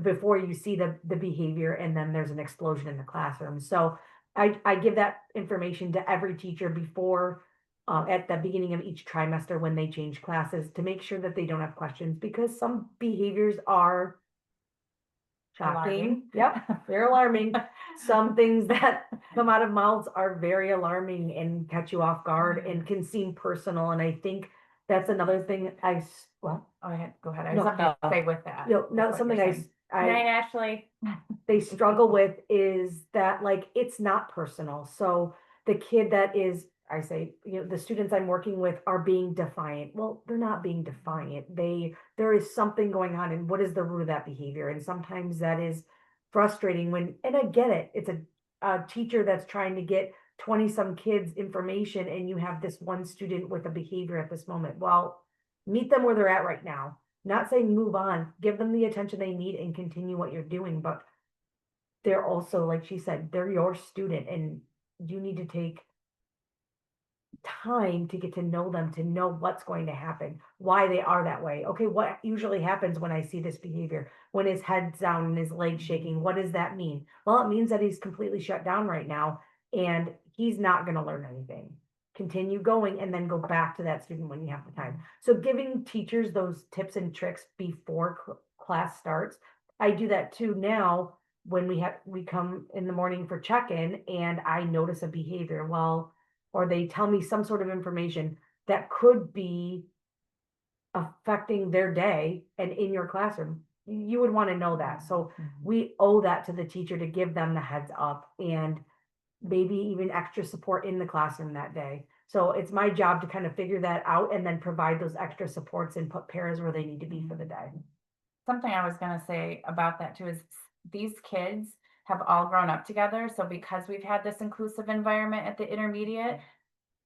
[SPEAKER 2] before you see the behavior, and then there's an explosion in the classroom. So I give that information to every teacher before at the beginning of each trimester when they change classes, to make sure that they don't have questions, because some behaviors are shocking. Yep, they're alarming. Some things that come out of mouths are very alarming and catch you off guard and can seem personal. And I think that's another thing
[SPEAKER 3] Go ahead. I
[SPEAKER 2] No,
[SPEAKER 3] was about to say with that.
[SPEAKER 2] no, something
[SPEAKER 1] Night, Ashley.
[SPEAKER 2] they struggle with is that, like, it's not personal. So the kid that is, I say, the students I'm working with are being defiant. Well, they're not being defiant. There is something going on, and what is the root of that behavior? And sometimes that is frustrating and I get it. It's a teacher that's trying to get 20 some kids information, and you have this one student with a behavior at this moment. Well, meet them where they're at right now. Not saying move on, give them the attention they need and continue what you're doing, but they're also, like she said, they're your student, and you need to take time to get to know them, to know what's going to happen, why they are that way. Okay, what usually happens when I see this behavior, when his head's down and his legs shaking? What does that mean? Well, it means that he's completely shut down right now and he's not going to learn anything. Continue going and then go back to that student when you have the time. So giving teachers those tips and tricks before class starts. I do that too now when we come in the morning for check-in and I notice a behavior, or they tell me some sort of information that could be affecting their day and in your classroom. You would want to know that. So we owe that to the teacher to give them the heads up and maybe even extra support in the classroom that day. So it's my job to kind of figure that out and then provide those extra supports and put pairs where they need to be for the day.
[SPEAKER 3] Something I was gonna say about that too is these kids have all grown up together. So because we've had this inclusive environment at the intermediate,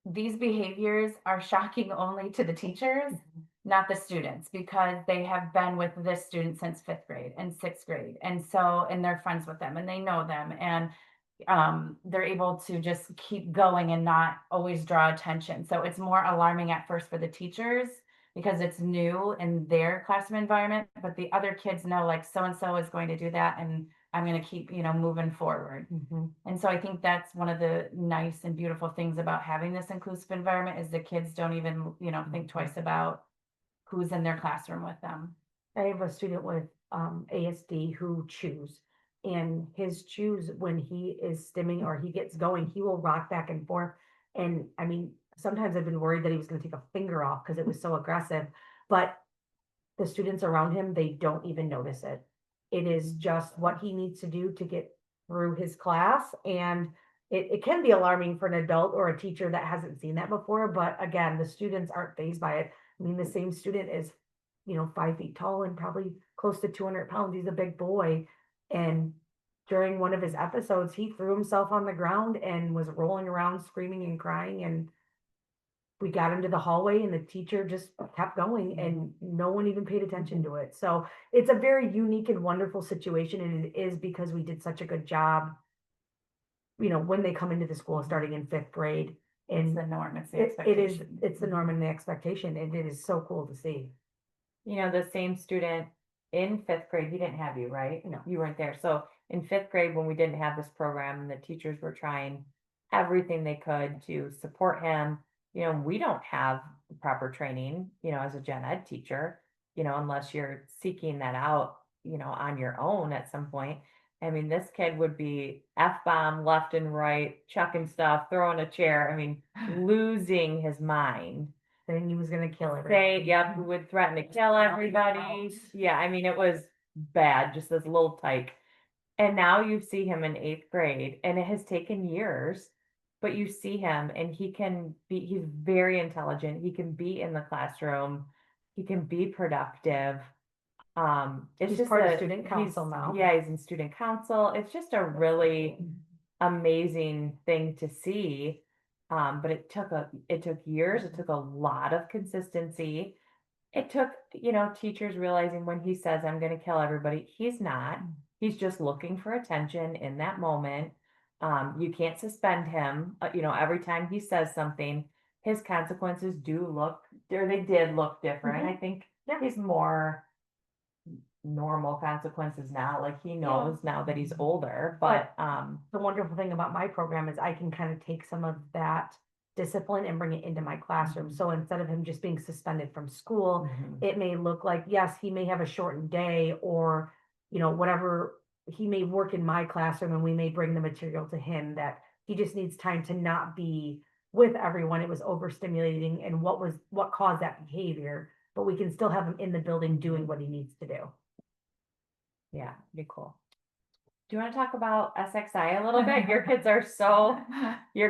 [SPEAKER 3] these behaviors are shocking only to the teachers, not the students, because they have been with this student since 5th grade and 6th grade. And so, and they're friends with them and they know them. And they're able to just keep going and not always draw attention. So it's more alarming at first for the teachers because it's new in their classroom environment, but the other kids know like so-and-so is going to do that and I'm going to keep, moving forward. And so I think that's one of the nice and beautiful things about having this inclusive environment is the kids don't even, think twice about who's in their classroom with them.
[SPEAKER 2] I have a student with ASD who chews. And his chews, when he is stimming or he gets going, he will rock back and forth. And I mean, sometimes I've been worried that he was going to take a finger off because it was so aggressive. But the students around him, they don't even notice it. It is just what he needs to do to get through his class. And it can be alarming for an adult or a teacher that hasn't seen that before. But again, the students aren't fazed by it. I mean, the same student is 5 feet tall and probably close to 200 pounds. He's a big boy. And during one of his episodes, he threw himself on the ground and was rolling around screaming and crying. And we got him to the hallway and the teacher just kept going and no one even paid attention to it. So it's a very unique and wonderful situation. And it is because we did such a good job, when they come into the school starting in 5th grade.
[SPEAKER 3] It's
[SPEAKER 2] And
[SPEAKER 3] the norm, it's the
[SPEAKER 2] it's the norm and the expectation. And it is so cool to see.
[SPEAKER 1] The same student in 5th grade, he didn't have you, right?
[SPEAKER 2] No.
[SPEAKER 1] You weren't there. So in 5th grade, when we didn't have this program and the teachers were trying everything they could to support him, we don't have the proper training, as a gen ed teacher, unless you're seeking that out, on your own at some point. I mean, this kid would be F-bomb left and right, chucking stuff, throwing a chair. I mean, losing his mind.
[SPEAKER 2] Saying he was going to kill
[SPEAKER 1] Say,
[SPEAKER 2] everybody.
[SPEAKER 1] yep, who would threaten to kill everybody. Yeah, I mean, it was bad, just this little tyke. And now you see him in 8th grade, and it has taken years, but you see him and he's very intelligent. He can be in the classroom, he can be productive. It's
[SPEAKER 2] He's
[SPEAKER 1] just
[SPEAKER 2] part of student council
[SPEAKER 1] he's-
[SPEAKER 2] now.
[SPEAKER 1] Yeah, he's in student council. It's just a really amazing thing to see. But it took years. It took a lot of consistency. It took, teachers realizing when he says, I'm going to kill everybody, he's not. He's just looking for attention in that moment. You can't suspend him, every time he says something. His consequences did look different. I think he's more normal consequences now. Like he knows now that he's older, but
[SPEAKER 2] The wonderful thing about my program is I can kind of take some of that discipline and bring it into my classroom. So instead of him just being suspended from school, it may look like, yes, he may have a shortened day or, whatever, he may work in my classroom and we may bring the material to him that he just needs time to not be with everyone. It was overstimulating and what caused that behavior, but we can still have him in the building doing what he needs to do.
[SPEAKER 1] Yeah, be cool. Do you want to talk about SXI a little bit? Your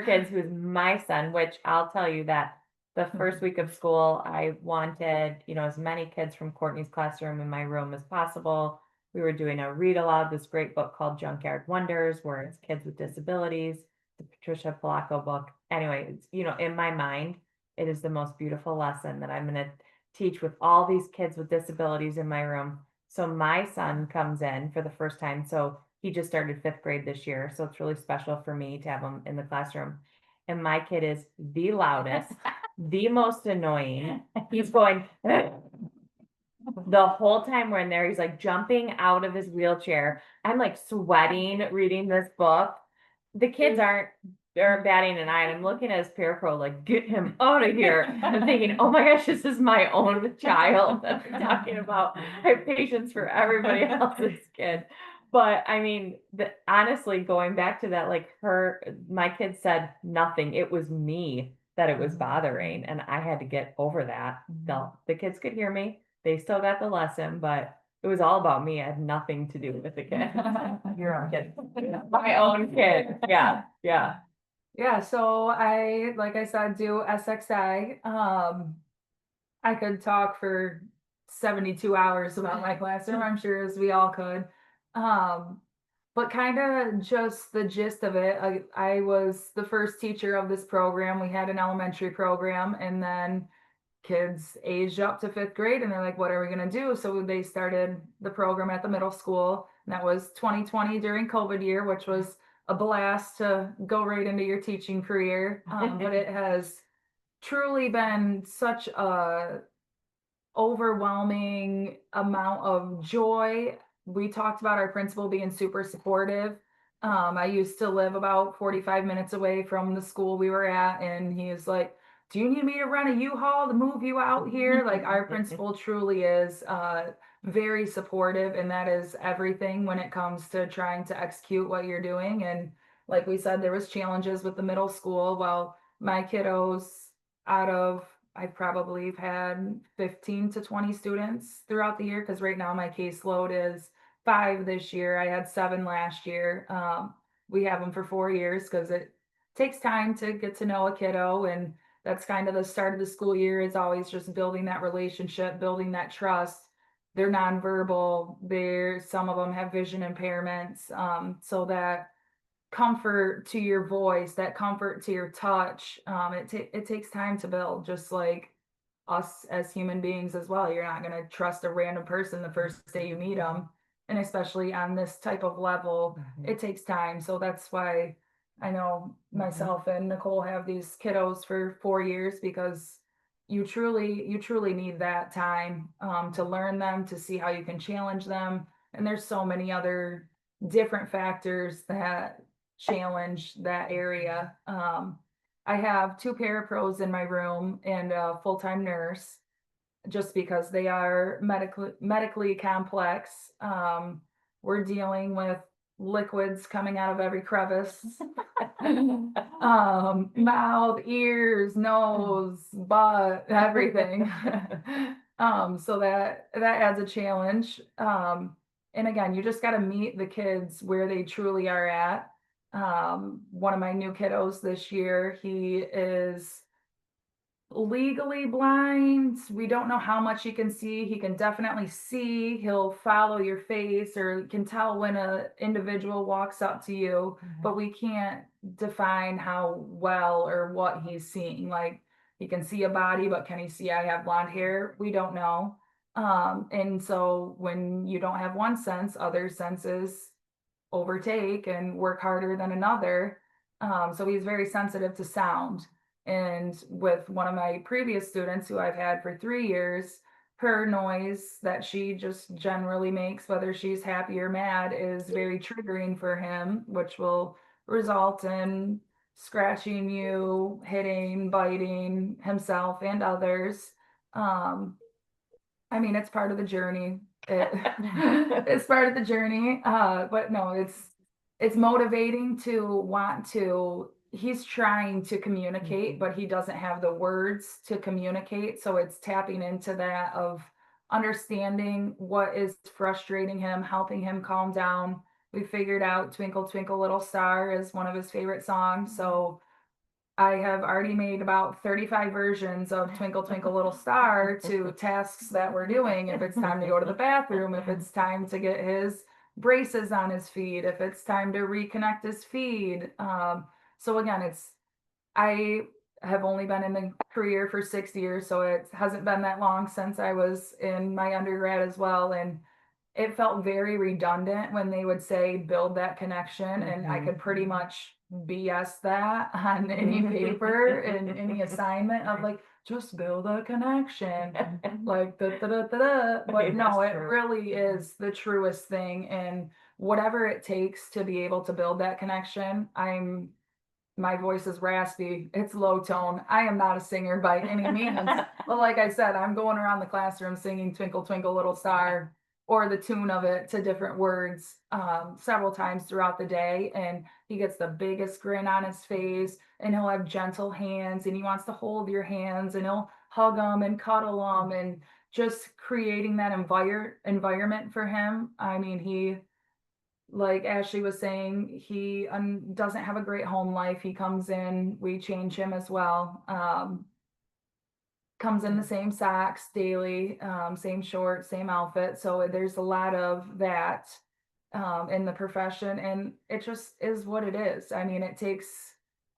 [SPEAKER 1] kids, who's my son, which I'll tell you that the first week of school, I wanted, as many kids from Courtney's classroom in my room as possible. We were doing a read aloud, this great book called Junkyard Wonders, where it's kids with disabilities, the Patricia Polacco book. Anyway, it's, in my mind, it is the most beautiful lesson that I'm going to teach with all these kids with disabilities in my room. So my son comes in for the first time. So he just started 5th grade this year. So it's really special for me to have him in the classroom. And my kid is the loudest, the most annoying. He's going the whole time we're in there. He's like jumping out of his wheelchair. I'm like sweating reading this book. The kids they're batting an eye, and I'm looking at his parapro like, get him out of here. I'm thinking, oh my gosh, this is my own child that I'm talking about. I have patience for everybody else's kid. But I mean, honestly, going back to that, like my kid said nothing. It was me that it was bothering, and I had to get over that. The kids could hear me. They still got the lesson, but it was all about me. It had nothing to do with the kid.
[SPEAKER 2] Your own kid.
[SPEAKER 1] My own kid. Yeah.
[SPEAKER 4] Yeah, so like I said, do SXI. I could talk for 72 hours about my classroom, I'm sure as we all could. Um, but kind of just the gist of it, I was the first teacher of this program. We had an elementary program, and then kids aged up to fifth grade and they're like, what are we going to do? So they started the program at the middle school. And that was 2020 during COVID year, which was a blast to go right into your teaching career. But it has truly been such a overwhelming amount of joy. We talked about our principal being super supportive. I used to live about 45 minutes away from the school we were at, and he was like, do you need me to rent a U-Haul to move you out here? Like, our principal truly is very supportive, and that is everything when it comes to trying to execute what you're doing. And like we said, there was challenges with the middle school. Well, my kiddos, out of I probably have had 15 to 20 students throughout the year, because right now my caseload is 5 this year. I had 7 last year. We have them for 4 years because it takes time to get to know a kiddo, and that's kind of the start of the school year, is always just building that relationship, building that trust. They're nonverbal. Some of them have vision impairments, so that comfort to your voice, that comfort to your touch. It takes time to build, just like us as human beings as well. You're not going to trust a random person the first day you meet them. And especially on this type of level, it takes time. So that's why I know myself and Nicole have these kiddos for 4 years, because you truly need that time to learn them, to see how you can challenge them. And there's so many other different factors that challenge that area. I have 2 parapros in my room and a full-time nurse, just because they are medically complex. We're dealing with liquids coming out of every crevice. Mouth, ears, nose, butt, everything. So that adds a challenge. And again, you just got to meet the kids where they truly are at. One of my new kiddos this year, he is legally blind. We don't know how much he can see. He can definitely see. He'll follow your face, or can tell when a individual walks up to you, but we can't define how well or what he's seeing. Like, he can see a body, but can he see I have blonde hair? We don't know. And so when you don't have one sense, other senses overtake and work harder than another. So he's very sensitive to sound. And with one of my previous students who I've had for 3 years, her noise that she just generally makes, whether she's happy or mad, is very triggering for him, which will result in scratching you, hitting, biting himself and others. I mean, it's part of the journey. It's part of the journey. But no, it's motivating to want to. He's trying to communicate, but he doesn't have the words to communicate. So it's tapping into that of understanding what is frustrating him, helping him calm down. We figured out Twinkle Twinkle Little Star is one of his favorite songs. So I have already made about 35 versions of Twinkle Twinkle Little Star to tasks that we're doing. If it's time to go to the bathroom, if it's time to get his braces on his feet, if it's time to reconnect his feed. So again, I have only been in the career for 6 years, so it hasn't been that long since I was in my undergrad as well. And it felt very redundant when they would say build that connection, and I could pretty much BS that on any paper and any assignment of like, just build a connection, like da da da da da. But no, it really is the truest thing, and whatever it takes to be able to build that connection. My voice is raspy. It's low tone. I am not a singer by any means. But like I said, I'm going around the classroom singing Twinkle Twinkle Little Star or the tune of it to different words several times throughout the day. And he gets the biggest grin on his face, and he'll have gentle hands, and he wants to hold your hands, and he'll hug them and cuddle them, and just creating that environment for him. I mean, he like Ashley was saying, he doesn't have a great home life. He comes in, we change him as well. Comes in the same socks daily, same shorts, same outfit. So there's a lot of that in the profession, and it just is what it is. I mean, it takes,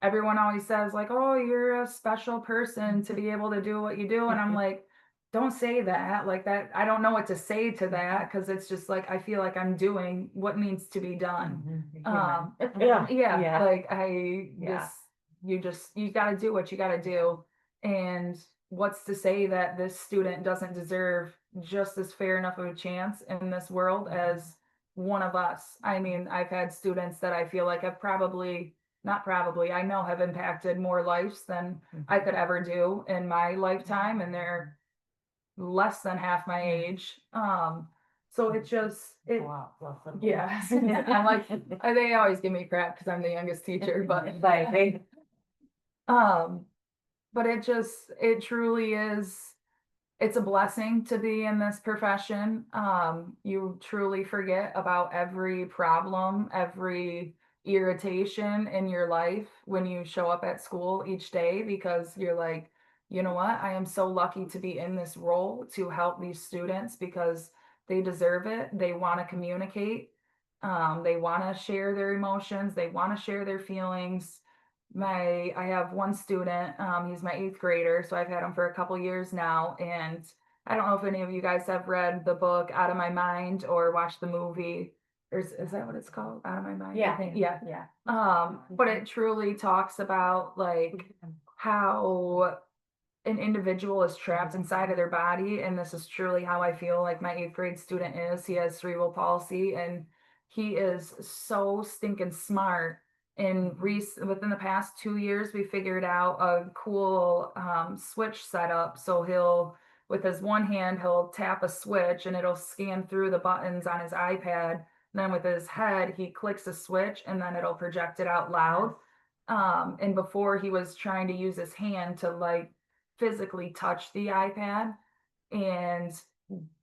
[SPEAKER 4] everyone always says like, oh, you're a special person to be able to do what you do. And I'm like, don't say that like that. I don't know what to say to that, because it's just like, I feel like I'm doing what needs to be done.
[SPEAKER 2] Yeah.
[SPEAKER 4] Yeah, like I
[SPEAKER 1] Yeah.
[SPEAKER 4] you got to do what you got to do. And what's to say that this student doesn't deserve just as fair enough of a chance in this world as one of us? I mean, I've had students that I feel like have not probably, I know have impacted more lives than I could ever do in my lifetime, and they're less than half my age. So it just, yeah. I'm like, they always give me crap because I'm the youngest teacher, but um, but it truly is, it's a blessing to be in this profession. You truly forget about every problem, every irritation in your life when you show up at school each day, because you're like, you know what? I am so lucky to be in this role to help these students because they deserve it. They want to communicate. They want to share their emotions. They want to share their feelings. I have one student, he's my 8th grader, so I've had him for a couple years now, and I don't know if any of you guys have read the book Out of My Mind or watched the movie. Is that what it's called? Out of My Mind? I think. Yeah. But it truly talks about like how an individual is trapped inside of their body, and this is truly how I feel like my 8th grade student is. He has cerebral palsy, and he is so stinking smart. And within the past 2 years, we figured out a cool switch setup. So with his one hand, he'll tap a switch and it'll scan through the buttons on his iPad. And then with his head, he clicks a switch and then it'll project it out loud. And before, he was trying to use his hand to like physically touch the iPad, and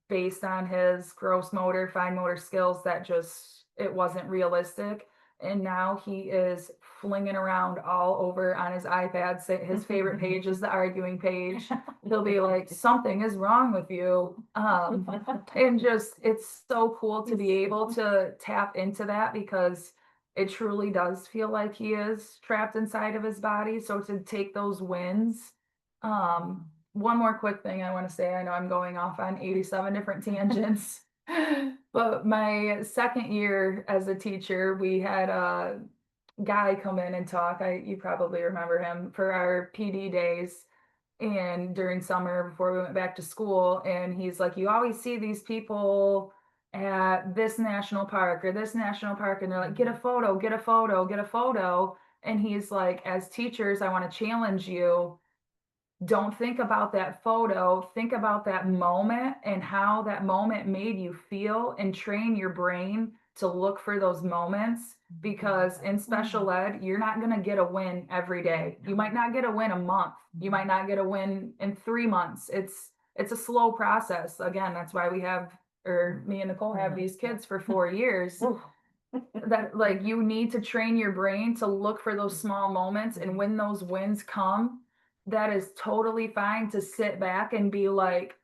[SPEAKER 4] based on his gross motor, fine motor skills, that just, it wasn't realistic. And now he is flinging around all over on his iPad. His favorite page is the arguing page. He'll be like, something is wrong with you. And just, it's so cool to be able to tap into that, because it truly does feel like he is trapped inside of his body. So to take those wins, one more quick thing I want to say. I know I'm going off on 87 different tangents, but my second year as a teacher, we had a guy come in and talk. You probably remember him, for our PD days and during summer before we went back to school. And he's like, you always see these people at this national park or this national park, and they're like, get a photo, get a photo, get a photo. And he's like, as teachers, I want to challenge you. Don't think about that photo. Think about that moment and how that moment made you feel, and train your brain to look for those moments, because in special ed, you're not going to get a win every day. You might not get a win a month. You might not get a win in 3 months. It's a slow process. Again, that's why me and Nicole have these kids for 4 years. That like, you need to train your brain to look for those small moments, and when those wins come, that is totally fine to sit back and be like,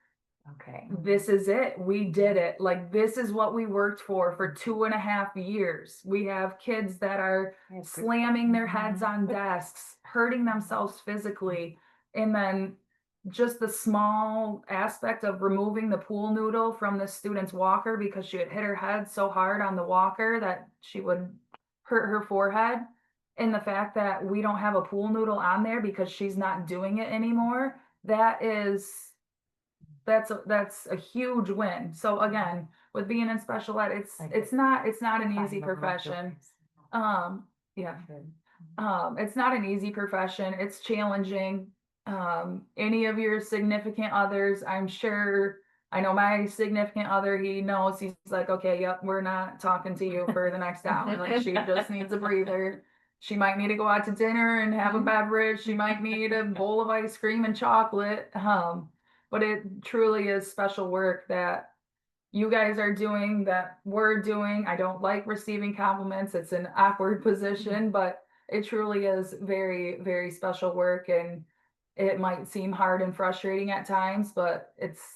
[SPEAKER 1] Okay.
[SPEAKER 4] this is it. We did it. Like, this is what we worked for 2.5 years. We have kids that are slamming their heads on desks, hurting themselves physically. And then just the small aspect of removing the pool noodle from the student's walker because she had hit her head so hard on the walker that she would hurt her forehead. And the fact that we don't have a pool noodle on there because she's not doing it anymore, that's a huge win. So again, with being in special ed, it's not an easy profession. Yeah. It's not an easy profession. It's challenging. Any of your significant others, I'm sure, I know my significant other, he knows, he's like, okay, yep, we're not talking to you for the next hour. Like, she just needs a breather. She might need to go out to dinner and have a beverage. She might need a bowl of ice cream and chocolate. But it truly is special work that you guys are doing that we're doing. I don't like receiving compliments. It's an awkward position, but it truly is very, very special work, and it might seem hard and frustrating at times, but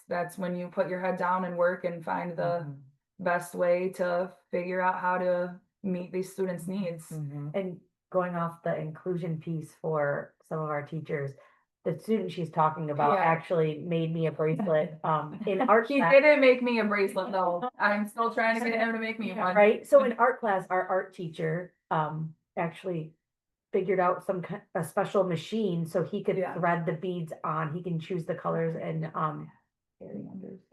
[SPEAKER 4] that's when you put your head down and work and find the best way to figure out how to meet these students' needs.
[SPEAKER 2] And going off the inclusion piece for some of our teachers, the student she's talking about
[SPEAKER 4] Yeah.
[SPEAKER 2] actually made me a bracelet, in art
[SPEAKER 4] He
[SPEAKER 2] class.
[SPEAKER 4] didn't make me a bracelet though. I'm still trying to get him to make me one.
[SPEAKER 2] Right, so in art class, our art teacher, actually figured out a special machine so he could
[SPEAKER 4] Yeah.
[SPEAKER 2] thread the beads on, he can choose the colors and,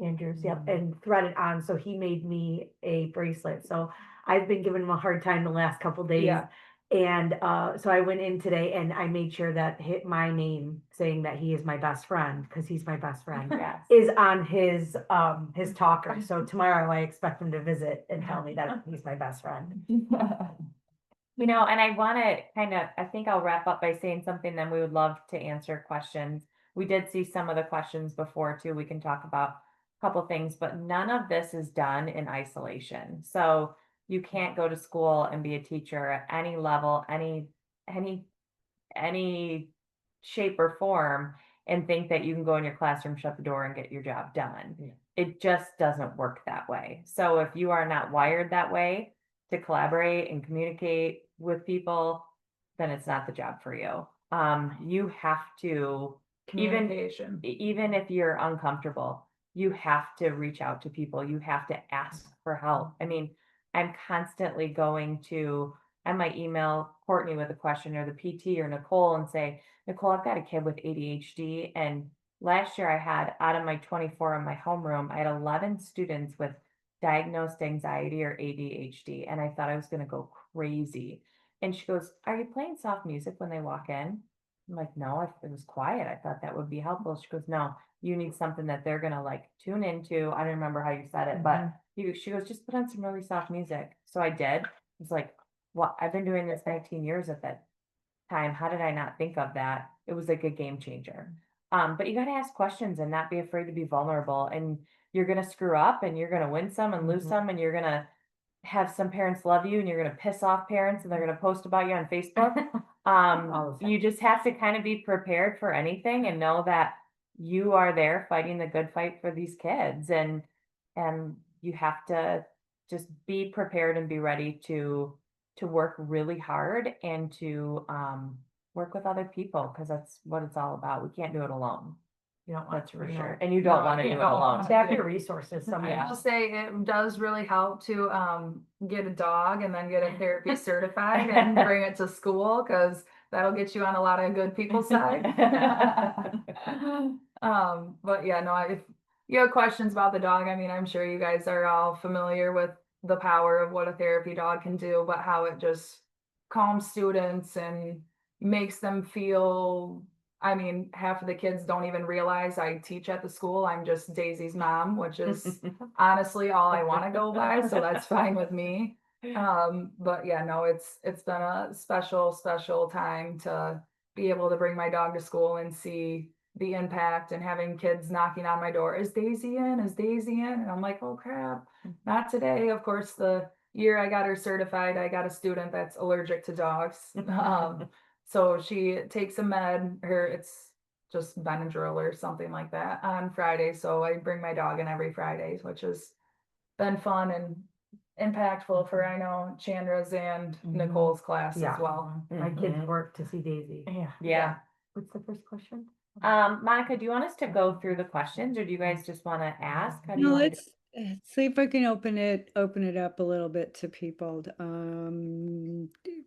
[SPEAKER 2] Andrews, yep, and thread it on, so he made me a bracelet, so I've been giving him a hard time the last couple days.
[SPEAKER 4] Yeah.
[SPEAKER 2] And, so I went in today and I made sure that hit my name saying that he is my best friend, cause he's my best friend,
[SPEAKER 1] Yes.
[SPEAKER 2] is on his talker, so tomorrow I expect him to visit and tell me that he's my best friend.
[SPEAKER 1] You know, and I want to I think I'll wrap up by saying something, then we would love to answer questions. We did see some of the questions before too. We can talk about a couple things, but none of this is done in isolation. So you can't go to school and be a teacher at any level, any shape or form and think that you can go in your classroom, shut the door and get your job done.
[SPEAKER 2] Yeah.
[SPEAKER 1] It just doesn't work that way. So if you are not wired that way to collaborate and communicate with people, then it's not the job for you. You have to,
[SPEAKER 4] Communication.
[SPEAKER 1] even if you're uncomfortable, you have to reach out to people. You have to ask for help. I mean, I'm constantly I might email Courtney with a question or the PT or Nicole and say, Nicole, I've got a kid with ADHD. And last year I had, out of my 24 in my homeroom, I had 11 students with diagnosed anxiety or ADHD. And I thought I was going to go crazy. And she goes, are you playing soft music when they walk in? I'm like, no, it was quiet. I thought that would be helpful. She goes, no, you need something that they're going to like tune into. I don't remember how you said it, but she goes, just put on some really soft music. So I did. It's like, well, I've been doing this 19 years at that time. How did I not think of that? It was like a game changer. But you got to ask questions and not be afraid to be vulnerable. And you're going to screw up and you're going to win some and lose some. And you're going to have some parents love you and you're going to piss off parents and they're going to post about you on Facebook. You just have to kind of be prepared for anything and know that you are there fighting the good fight for these kids. And you have to just be prepared and be ready to work really hard and to work with other people, because that's what it's all about. We can't do it alone.
[SPEAKER 2] You don't want
[SPEAKER 1] That's
[SPEAKER 2] to,
[SPEAKER 1] for
[SPEAKER 2] no.
[SPEAKER 1] sure. And you don't
[SPEAKER 4] No,
[SPEAKER 1] want to
[SPEAKER 4] you
[SPEAKER 1] do it
[SPEAKER 4] don't
[SPEAKER 1] alone.
[SPEAKER 4] want
[SPEAKER 2] Staff your resources
[SPEAKER 4] I
[SPEAKER 2] somewhere.
[SPEAKER 4] will say it does really help to get a dog and then get a therapy certified and bring it to school, because that'll get you on a lot of good people's side. But yeah, no, if you have questions about the dog, I mean, I'm sure you guys are all familiar with the power of what a therapy dog can do, but how it just calms students and makes them feel, I mean, half of the kids don't even realize I teach at the school. I'm just Daisy's mom, which is honestly all I want to go by. So that's fine with me. But yeah, no, it's been a special time to be able to bring my dog to school and see the impact, and having kids knocking on my door. Is Daisy in? Is Daisy in? And I'm like, oh crap, not today. Of course, the year I got her certified, I got a student that's allergic to dogs. So she takes a med, it's just Benadryl or something like that on Friday. So I bring my dog in every Friday, which has been fun and impactful for, I know, Chandra's and Nicole's class
[SPEAKER 2] Yeah.
[SPEAKER 4] as well.
[SPEAKER 2] My kids work to see Daisy.
[SPEAKER 1] Yeah.
[SPEAKER 2] What's the first question?
[SPEAKER 1] Monica, do you want us to go through the questions or do you guys just want to ask? How do you
[SPEAKER 5] No,
[SPEAKER 1] want to
[SPEAKER 5] let's see if I can open it up a little bit to people.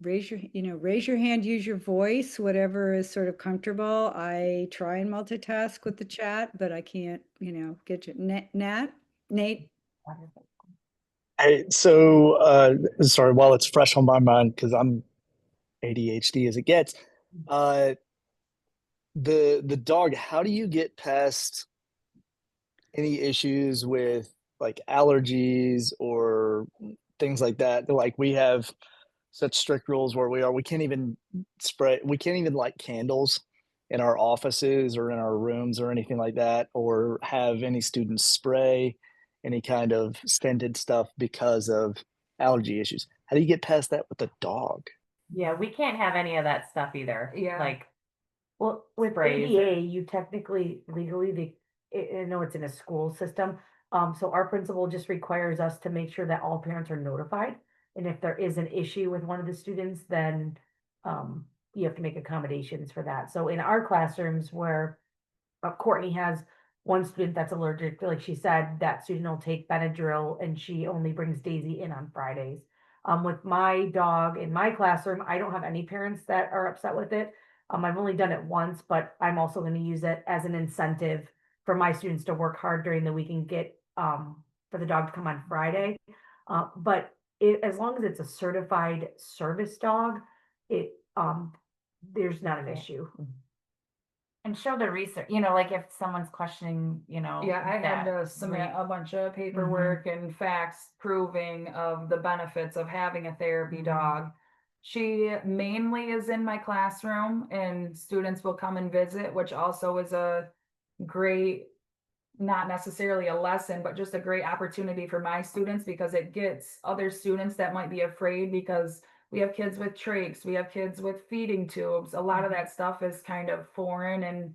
[SPEAKER 5] Raise your hand, use your voice, whatever is sort of comfortable. I try and multitask with the chat, but I can't, get you. Nate.
[SPEAKER 6] Sorry, while it's fresh on my mind, because I'm ADHD as it gets, the dog, how do you get past any issues with like allergies or things like that? Like we have such strict rules where we can't even light candles in our offices or in our rooms or anything like that, or have any students spray any kind of scented stuff because of allergy issues. How do you get past that with a dog?
[SPEAKER 1] Yeah, we can't have any of that stuff either.
[SPEAKER 4] Yeah.
[SPEAKER 1] Like,
[SPEAKER 2] Well, with
[SPEAKER 1] Sprays.
[SPEAKER 2] ADA, you technically legally, I know it's in a school system. So our principal just requires us to make sure that all parents are notified. And if there is an issue with one of the students, then you have to make accommodations for that. So in our classrooms where Courtney has one student that's allergic, like she said, that student will take Benadryl and she only brings Daisy in on Fridays. With my dog in my classroom, I don't have any parents that are upset with it. I've only done it once, but I'm also going to use it as an incentive for my students to work hard during the week and get for the dog to come on Friday. But as long as it's a certified service dog, it there's not an issue.
[SPEAKER 3] And show the research, you know, like if someone's questioning, you know.
[SPEAKER 4] Yeah, I had
[SPEAKER 3] that
[SPEAKER 4] to submit
[SPEAKER 3] re-
[SPEAKER 4] a bunch of paperwork and facts proving of the benefits of having a therapy dog. She mainly is in my classroom and students will come and visit, which also is a great, not necessarily a lesson, but just a great opportunity for my students because it gets other students that might be afraid because we have kids with trachs, we have kids with feeding tubes. A lot of that stuff is kind of foreign and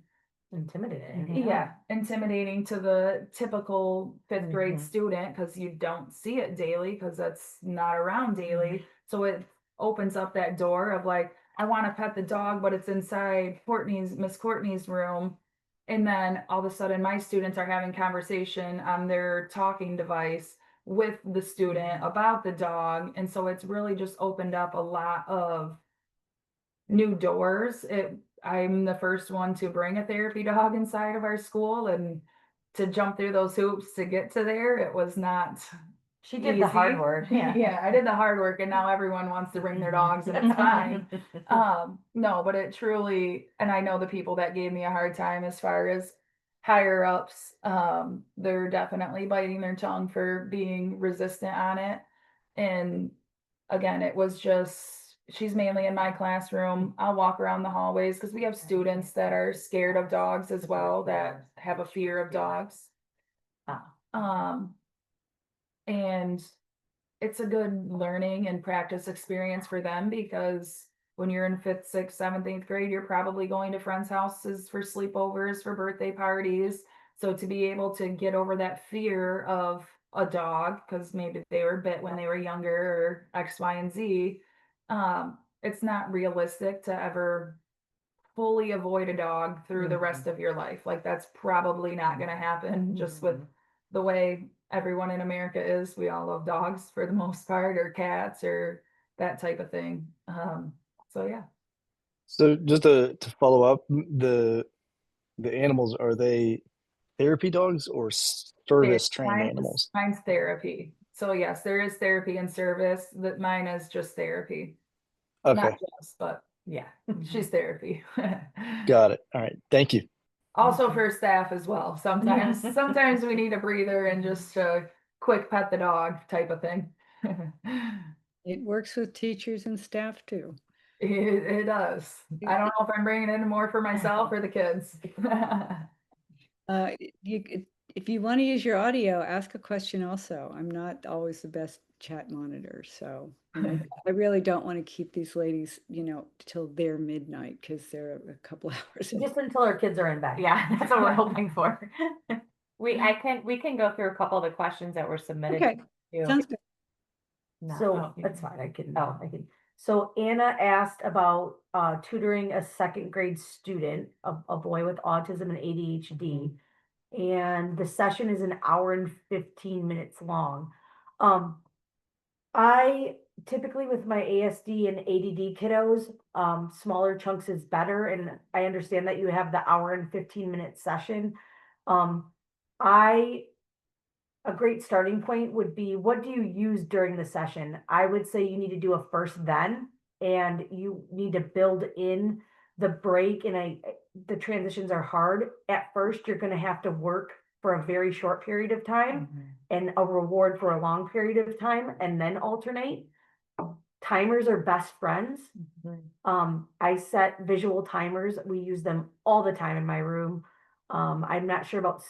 [SPEAKER 2] Intimidating.
[SPEAKER 4] yeah, intimidating to the typical fifth grade
[SPEAKER 2] Mhm.
[SPEAKER 4] student because you don't see it daily because that's not around daily. So it opens up that door of like, I want to pet the dog, but it's inside Miss Courtney's room. And then all of a sudden my students are having conversation on their talking device with the student about the dog. And so it's really just opened up a lot of new doors. I'm the first one to bring a therapy dog inside of our school and to jump through those hoops to get to there, it was not
[SPEAKER 2] She did the hard
[SPEAKER 4] easy.
[SPEAKER 2] work.
[SPEAKER 4] Yeah, I did the hard work and now everyone wants to bring their dogs and it's fine. No, but it truly, and I know the people that gave me a hard time as far as higher ups, they're definitely biting their tongue for being resistant on it. And again, it was just, she's mainly in my classroom. I'll walk around the hallways because we have students that are scared of dogs as well, that have a fear of dogs. And it's a good learning and practice experience for them because when you're in fifth, sixth, seventh, eighth grade, you're probably going to friends' houses for sleepovers, for birthday parties. So to be able to get over that fear of a dog, because maybe they were bit when they were younger or X, Y, and Z, it's not realistic to ever fully avoid a dog through the rest of your life. Like that's probably not going to happen just with the way everyone in America is. We all love dogs for the most part, or cats, or that type of thing. So yeah.
[SPEAKER 6] So just to follow up, the animals, are they therapy dogs or service trained animals?
[SPEAKER 4] Mine's therapy. So yes, there is therapy and service. That mine is just therapy. Not
[SPEAKER 6] Okay,
[SPEAKER 4] just, but yeah, she's therapy.
[SPEAKER 6] got it. All right, thank you.
[SPEAKER 4] Also for staff as well. Sometimes we need a breather and just quick pet the dog type of thing.
[SPEAKER 5] It works with teachers and staff too.
[SPEAKER 4] It does. I don't know if I'm bringing in more for myself or the kids.
[SPEAKER 5] If you want to use your audio, ask a question also. I'm not always the best chat monitor, so and I really don't want to keep these ladies, you know, till their midnight because they're a couple hours.
[SPEAKER 2] Just until our kids are in bed.
[SPEAKER 3] Yeah, that's what we're hoping for.
[SPEAKER 1] we can go through a couple of the questions that were submitted.
[SPEAKER 5] Okay,
[SPEAKER 1] to you.
[SPEAKER 5] sounds good.
[SPEAKER 1] No,
[SPEAKER 2] So
[SPEAKER 1] you
[SPEAKER 2] that's
[SPEAKER 1] can-
[SPEAKER 2] fine. I can.
[SPEAKER 1] Oh.
[SPEAKER 2] So Anna asked about tutoring a second grade student, a boy with autism and ADHD. And the session is an hour and 15 minutes long. I typically with my ASD and ADD kiddos, smaller chunks is better. And I understand that you have the hour and 15-minute session. A great starting point would be, what do you use during the session? I would say you need to do a first then, and you need to build in the break. And the transitions are hard. At first, you're going to have to work for a very short period of time and a reward for a long period of time, and then alternate. Timers are best friends. I set visual timers. We use them all the time in my room. I'm not sure about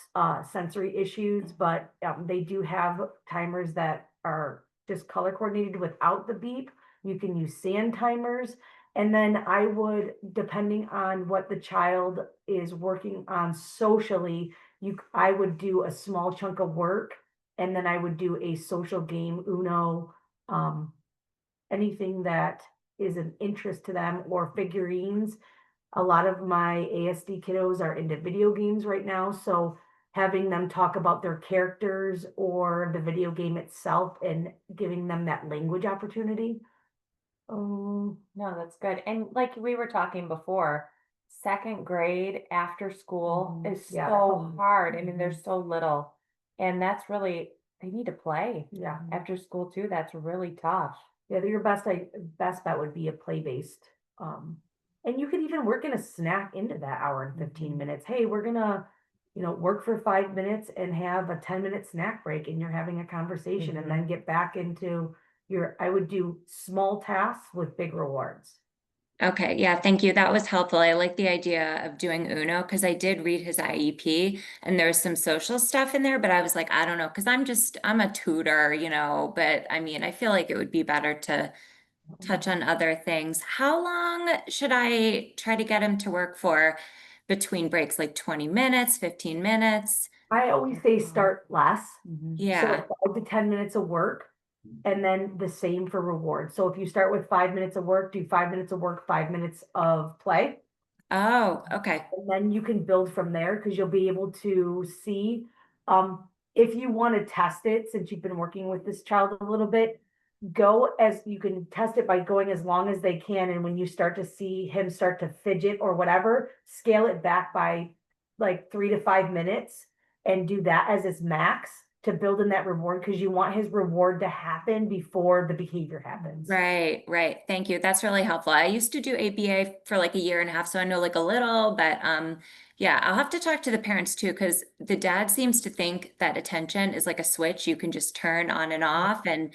[SPEAKER 2] sensory issues, but they do have timers that are just color coordinated without the beep. You can use sand timers. And then I would, depending on what the child is working on socially, I would do a small chunk of work, and then I would do a social game, Uno, anything that is an interest to them, or figurines. A lot of my ASD kiddos are into video games right now, so having them talk about their characters or the video game itself and giving them that language opportunity.
[SPEAKER 1] No, that's good. And like we were talking before, second grade after school
[SPEAKER 2] Mhm.
[SPEAKER 1] is
[SPEAKER 2] Yeah.
[SPEAKER 1] so hard. I mean,
[SPEAKER 2] Mhm.
[SPEAKER 1] they're so little. And that's really, they need to play
[SPEAKER 2] Yeah,
[SPEAKER 1] after school too. That's really tough.
[SPEAKER 2] yeah, your best bet would be a play-based. And you could even work in a snack into that hour and 15 minutes. Hey, we're gonna, work for 5 minutes and have a 10-minute snack break, and you're having a conversation, and then get back into I would do small tasks with big rewards.
[SPEAKER 8] Okay, yeah, thank you. That was helpful. I like the idea of doing Uno because I did read his IEP and there was some social stuff in there, but I was like, I don't know, because I'm a tutor, but I mean, I feel like it would be better to touch on other things. How long should I try to get him to work for between breaks, like 20 minutes, 15 minutes?
[SPEAKER 2] I always say start less.
[SPEAKER 8] Yeah.
[SPEAKER 2] So 5 to 10 minutes of work, and then the same for reward. So if you start with 5 minutes of work, do 5 minutes of work, 5 minutes of play.
[SPEAKER 8] Oh, okay.
[SPEAKER 2] And then you can build from there, because you'll be able to see, if you want to test it, since you've been working with this child a little bit, you can test it by going as long as they can. And when you start to see him start to fidget or whatever, scale it back by like 3 to 5 minutes and do that as his max to build in that reward, because you want his reward to happen before the behavior happens.
[SPEAKER 8] Right, right. Thank you. That's really helpful. I used to do ABA for like a year and a half, so I know like a little, but yeah, I'll have to talk to the parents too, because the dad seems to think that attention is like a switch you can just turn on and off, and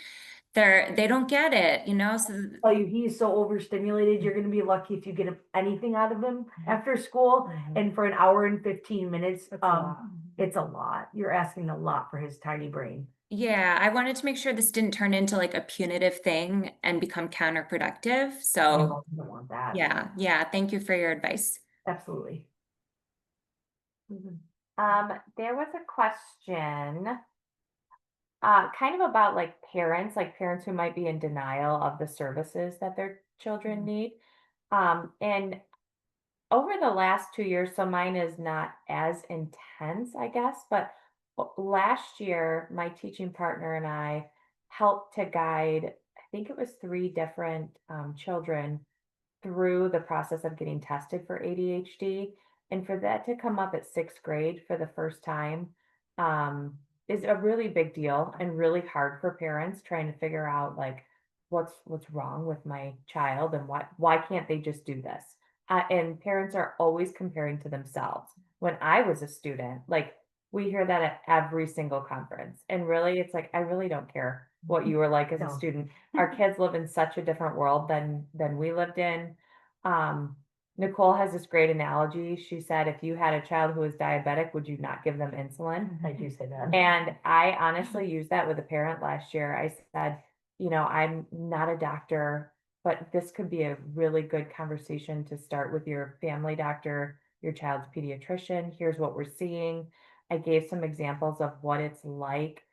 [SPEAKER 8] they don't get it, So
[SPEAKER 2] Tell you, he's so overstimulated. You're going to be lucky if you get anything out of him after school. And for an hour and 15 minutes, it's a lot. You're asking a lot for his tiny brain.
[SPEAKER 8] yeah, I wanted to make sure this didn't turn into like a punitive thing and become counterproductive.
[SPEAKER 2] You
[SPEAKER 8] So
[SPEAKER 2] don't want that.
[SPEAKER 8] yeah, thank you for your advice.
[SPEAKER 2] Absolutely.
[SPEAKER 1] There was a question kind of about like parents who might be in denial of the services that their children need. And over the last 2 years, so mine is not as intense, I guess, but last year, my teaching partner and I helped to guide, I think it was 3 different children through the process of getting tested for ADHD. And for that to come up at 6th grade for the first time is a really big deal and really hard for parents trying to figure out like what's wrong with my child and why can't they just do this? And parents are always comparing to themselves. When I was a student, like we hear that at every single conference, and really, it's like I really don't care what you were like as a
[SPEAKER 2] No.
[SPEAKER 1] student. Our kids live in such a different world than we lived in. Nicole has this great analogy. She said, if you had a child who was diabetic, would you not give them insulin?
[SPEAKER 2] I do say that.
[SPEAKER 1] And I honestly used that with a parent last year. I said, I'm not a doctor, but this could be a really good conversation to start with your family doctor, your child's pediatrician. Here's what we're seeing. I gave some examples of what it's like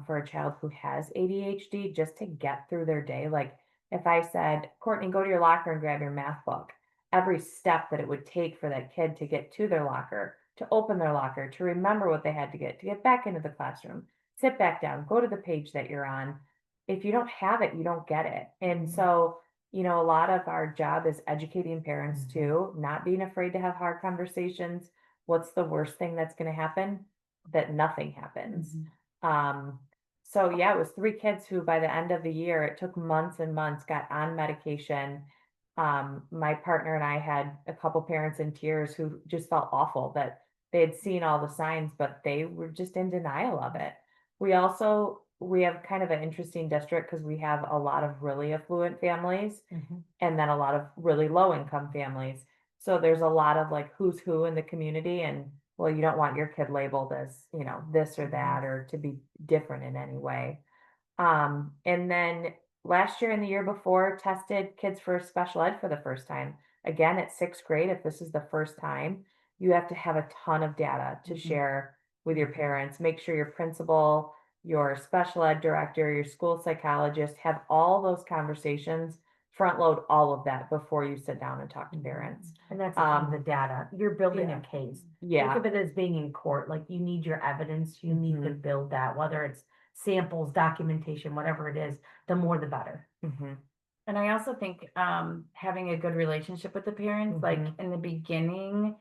[SPEAKER 1] for a child who has ADHD just to get through their day. Like if I said, Courtney, go to your locker and grab your math book, every step that it would take for that kid to get to their locker, to open their locker, to remember what they had to get back into the classroom, sit back down, go to the page that you're on. If you don't have it, you don't get it. And so, a lot of our job is educating parents too, not being afraid to have hard conversations. What's the worst thing that's going to happen? That nothing happens. So yeah, it was 3 kids who by the end of the year, it took months and months, got on medication. My partner and I had a couple parents in tears who just felt awful that they had seen all the signs, but they were just in denial of it. We have kind of an interesting district because we have a lot of really affluent families and then a lot of really low income families. So there's a lot of like who's who in the community, and well, you don't want your kid labeled as, you know, this or that, or to be different in any way. And then last year and the year before, tested kids for special ed for the first time. Again, at sixth grade, if this is the first time, you have to have a ton of data to share with your parents. Make sure your principal, your special ed director, your school psychologist have all those conversations, front load all of that before you sit down and talk to parents.
[SPEAKER 2] And that's the data. You're building
[SPEAKER 1] yeah.
[SPEAKER 2] a case. Think
[SPEAKER 1] Yeah.
[SPEAKER 2] of it as being in court, like you need your evidence, you need to build that, whether it's samples, documentation, whatever it is, the more the better.
[SPEAKER 3] And I also think having a good relationship with the parents, like in the beginning,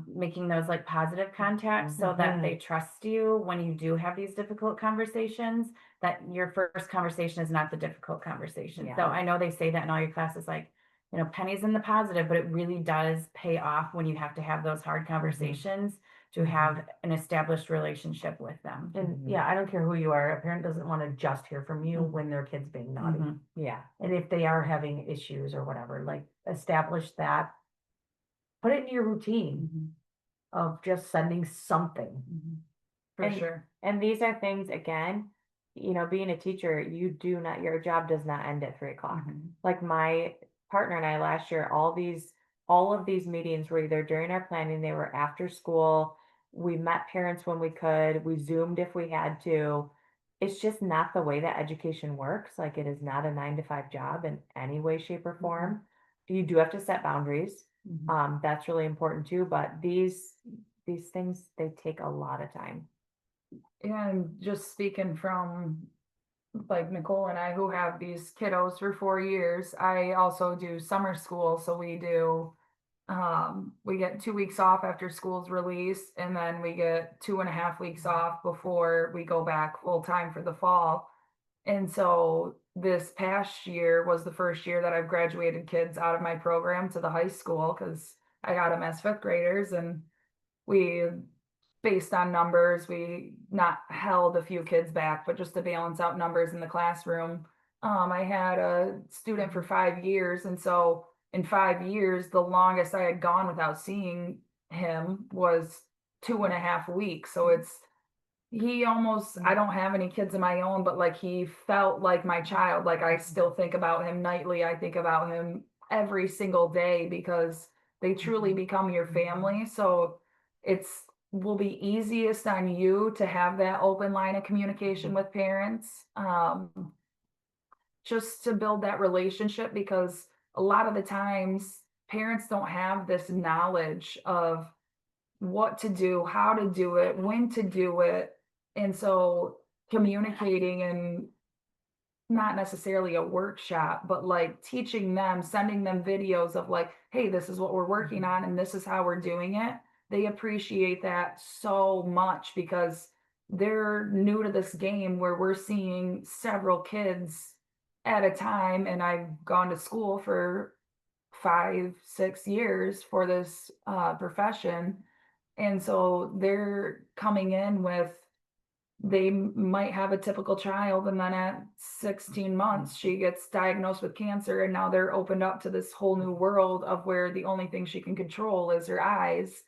[SPEAKER 3] making those like positive contacts so that they trust you when you do have these difficult conversations, that your first conversation is not the difficult conversation. So
[SPEAKER 1] Yeah.
[SPEAKER 3] I know they say that in all your classes, like, you know, pennies in the positive, but it really does pay off when you have to have those hard conversations to have an established relationship with them.
[SPEAKER 2] And yeah, I don't care who you are, a parent doesn't want to just hear from you when their kid's being naughty.
[SPEAKER 1] Yeah.
[SPEAKER 2] And if they are having issues or whatever, like establish that, put it in your routine of just sending something.
[SPEAKER 3] For
[SPEAKER 1] And-
[SPEAKER 3] sure.
[SPEAKER 1] And these are things, again, you know, being a teacher, you do not, your job does not end at 3 o'clock. Like my partner and I last year, all of these meetings were either during our planning, they were after school. We met parents when we could, we Zoomed if we had to. It's just not the way that education works. Like it is not a 9 to 5 job in any way, shape, or form. You do have to set boundaries. That's really important too, but these things, they take a lot of time.
[SPEAKER 4] And just speaking from like Nicole and I, who have these kiddos for 4 years, I also do summer school. So we get 2 weeks off after school's released, and then we get 2.5 weeks off before we go back full time for the fall. And so this past year was the first year that I've graduated kids out of my program to the high school, because I got them as fifth graders, and we, based on numbers, we not held a few kids back, but just to balance out numbers in the classroom. I had a student for 5 years, and so in 5 years, the longest I had gone without seeing him was 2.5 weeks. So he almost, I don't have any kids of my own, but like he felt like my child. Like I still think about him nightly. I think about him every single day, because they truly become your family. So it's will be easiest on you to have that open line of communication with parents, just to build that relationship, because a lot of the times parents don't have this knowledge of what to do, how to do it, when to do it. And so communicating, and not necessarily a workshop, but like teaching them, sending them videos of like, hey, this is what we're working on and this is how we're doing it. They appreciate that so much, because they're new to this game where we're seeing several kids at a time. And I've gone to school for 5-6 years for this profession. And so they're coming in with, they might have a typical child, and then at 16 months she gets diagnosed with cancer, and now they're opened up to this whole new world of where the only thing she can control is her eyes.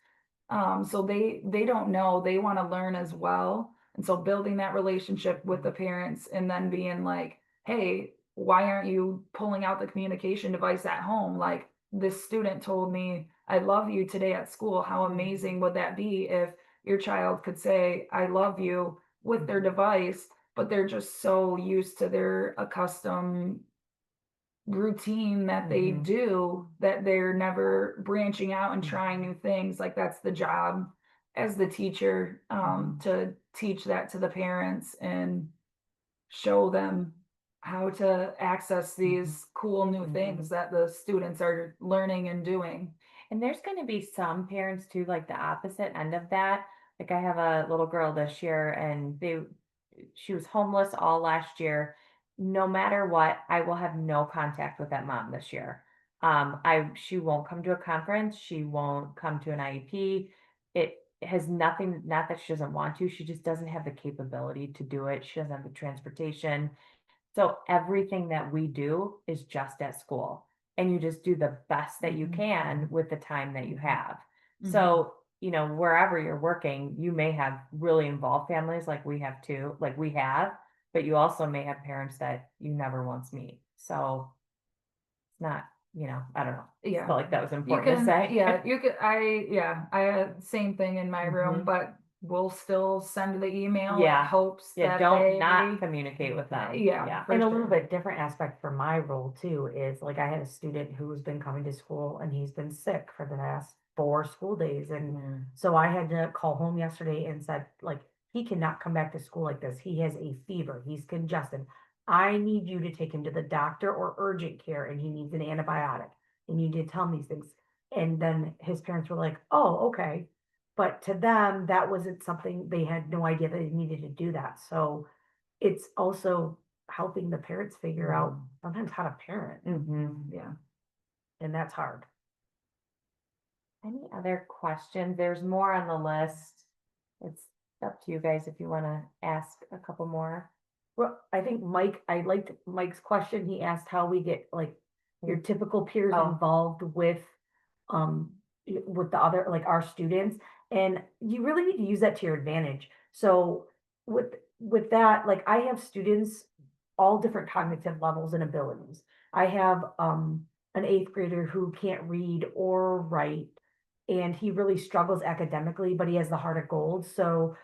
[SPEAKER 4] So they don't know, they want to learn as well. And so building that relationship with the parents, and then being like, hey, why aren't you pulling out the communication device at home? Like, this student told me I love you today at school. How amazing would that be if your child could say I love you with their device, but they're just so used to their accustomed routine that they do, that they're never branching out and trying new things. Like, that's the job as the teacher, to teach that to the parents and show them how to access these cool new things that the students are learning and doing.
[SPEAKER 1] And there's going to be some parents too, like the opposite end of that. Like I have a little girl this year, and she was homeless all last year. No matter what, I will have no contact with that mom this year. She won't come to a conference. She won't come to an IEP. It has nothing, not that she doesn't want to, she just doesn't have the capability to do it. She doesn't have the transportation. So everything that we do is just at school, and you just do the best that you can with the time that you have. So you know, wherever you're working, you may have really involved families like we have too, like we have, but you also may have parents that you never once meet. So it's not, you know, I don't know.
[SPEAKER 4] Yeah.
[SPEAKER 1] Felt like that was
[SPEAKER 4] You
[SPEAKER 1] important to
[SPEAKER 4] can,
[SPEAKER 1] say.
[SPEAKER 4] yeah, you could, I had same thing in my room,
[SPEAKER 1] Mhm.
[SPEAKER 4] but we'll still send the email in
[SPEAKER 1] Yeah.
[SPEAKER 4] hopes
[SPEAKER 1] Yeah,
[SPEAKER 4] that
[SPEAKER 1] don't
[SPEAKER 4] they.
[SPEAKER 1] not communicate with them.
[SPEAKER 4] Yeah. for
[SPEAKER 2] And a
[SPEAKER 4] sure.
[SPEAKER 2] little bit different aspect for my role too is like I had a student who's been coming to school and he's been sick for the last 4 school days. And
[SPEAKER 1] Mhm.
[SPEAKER 2] so I had to call home yesterday and said, like, he cannot come back to school like this. He has a fever. He's congested. I need you to take him to the doctor or urgent care and he needs an antibiotic. And you need to tell him these things. And then his parents were like, oh, okay. But to them, that wasn't something, they had no idea that they needed to do that. So it's also helping the parents figure out sometimes how to parent,
[SPEAKER 1] Mhm.
[SPEAKER 4] Yeah.
[SPEAKER 2] and that's hard.
[SPEAKER 1] Any other questions? There's more on the list. It's up to you guys if you want to ask a couple more.
[SPEAKER 2] Well, I think Mike, I liked Mike's question. He asked how we get like your typical peers
[SPEAKER 1] Oh.
[SPEAKER 2] involved with the other, like our students. And you really need to use that to your advantage. So with that, like I have students all different cognitive levels and abilities. I have an 8th grader who can't read or write, and he really struggles academically, but he has the heart of gold. So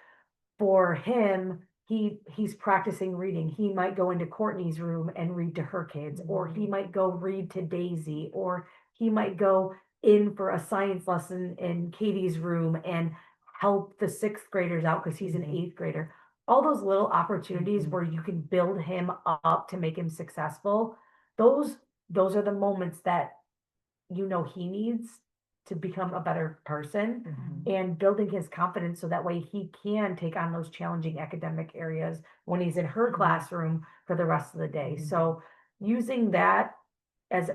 [SPEAKER 2] for him, he's practicing reading. He might go into Courtney's room and read to her kids, or he might go read to Daisy, or he might go in for a science lesson in Katie's room and help the 6th graders out because he's an 8th grader. All those little opportunities where you can build him up to make him successful, those are the moments that you know he needs to become a better person and building his confidence so that way he can take on those challenging academic areas when he's in her classroom for the rest of the day. So using that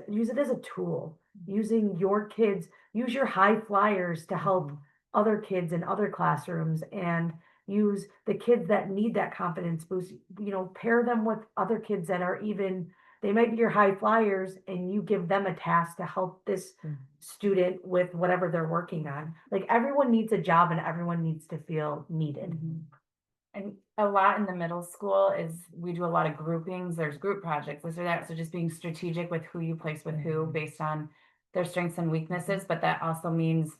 [SPEAKER 2] use it as a tool, using your kids, use your high flyers to help other kids in other classrooms and use the kids that need that confidence boost, pair them with other kids that are even they might be your high flyers and you give them a task to help this student with whatever they're working on. Like everyone needs a job and everyone needs to feel needed.
[SPEAKER 3] And a lot in the middle school is we do a lot of groupings. There's group projects, this or that. So just being strategic with who you place with who based on their strengths and weaknesses. But that also means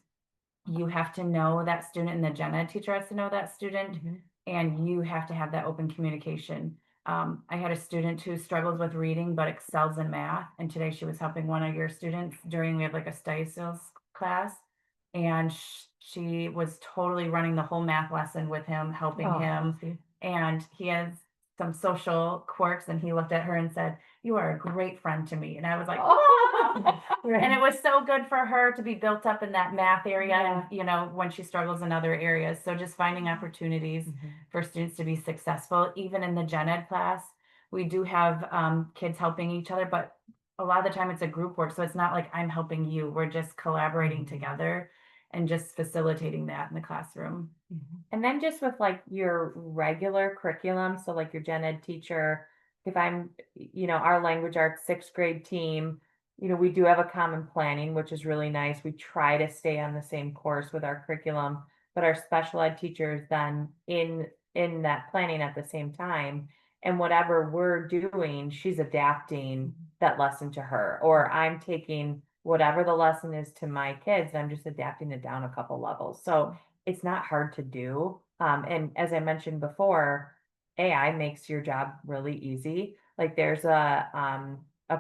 [SPEAKER 3] you have to know that student and the gen ed teacher has to know that student and you have to have that open communication. I had a student who struggles with reading but excels in math. And today she was helping one of your students we had like a study skills class. And she was totally running the whole math lesson with him, helping him. And he has some social quirks and he looked at her and said, "You are a great friend to me." And I was like, "Oh," and it was so good for her to be built up in that math area, and when she struggles in other areas. So just finding opportunities for students to be successful, even in the gen ed class. We do have kids helping each other, but a lot of the time it's a group work. So it's not like I'm helping you. We're just collaborating together and just facilitating that in the classroom.
[SPEAKER 1] And then just with like your regular curriculum, so like your gen ed teacher, if I'm, our language arts 6th grade team, we do have a common planning, which is really nice. We try to stay on the same course with our curriculum, but our special ed teachers then in that planning at the same time. And whatever we're doing, she's adapting that lesson to her, or I'm taking whatever the lesson is to my kids, and I'm just adapting it down a couple levels. So it's not hard to do. And as I mentioned before, AI makes your job really easy. Like there's a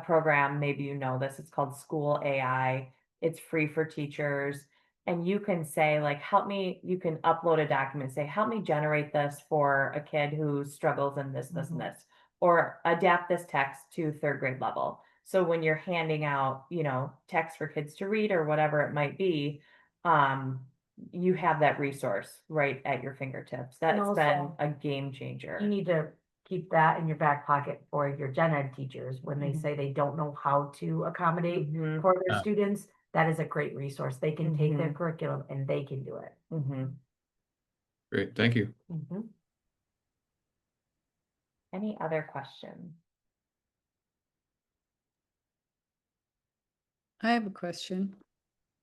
[SPEAKER 1] program, maybe you know this, it's called School AI. It's free for teachers. And you can say, like, help me, you can upload a document, say, help me generate this for a kid who struggles in this, this, and this, or adapt this text to 3rd grade level. So when you're handing out, text for kids to read or whatever it might be, you have that resource right at your fingertips. That's
[SPEAKER 2] also,
[SPEAKER 1] been a game changer.
[SPEAKER 2] You need to keep that in your back pocket for your gen ed teachers when they say they don't know how to accommodate for their students. That is a great resource. They can take their curriculum and they can do it.
[SPEAKER 9] Great, thank you.
[SPEAKER 1] Any other questions?
[SPEAKER 5] I have a question.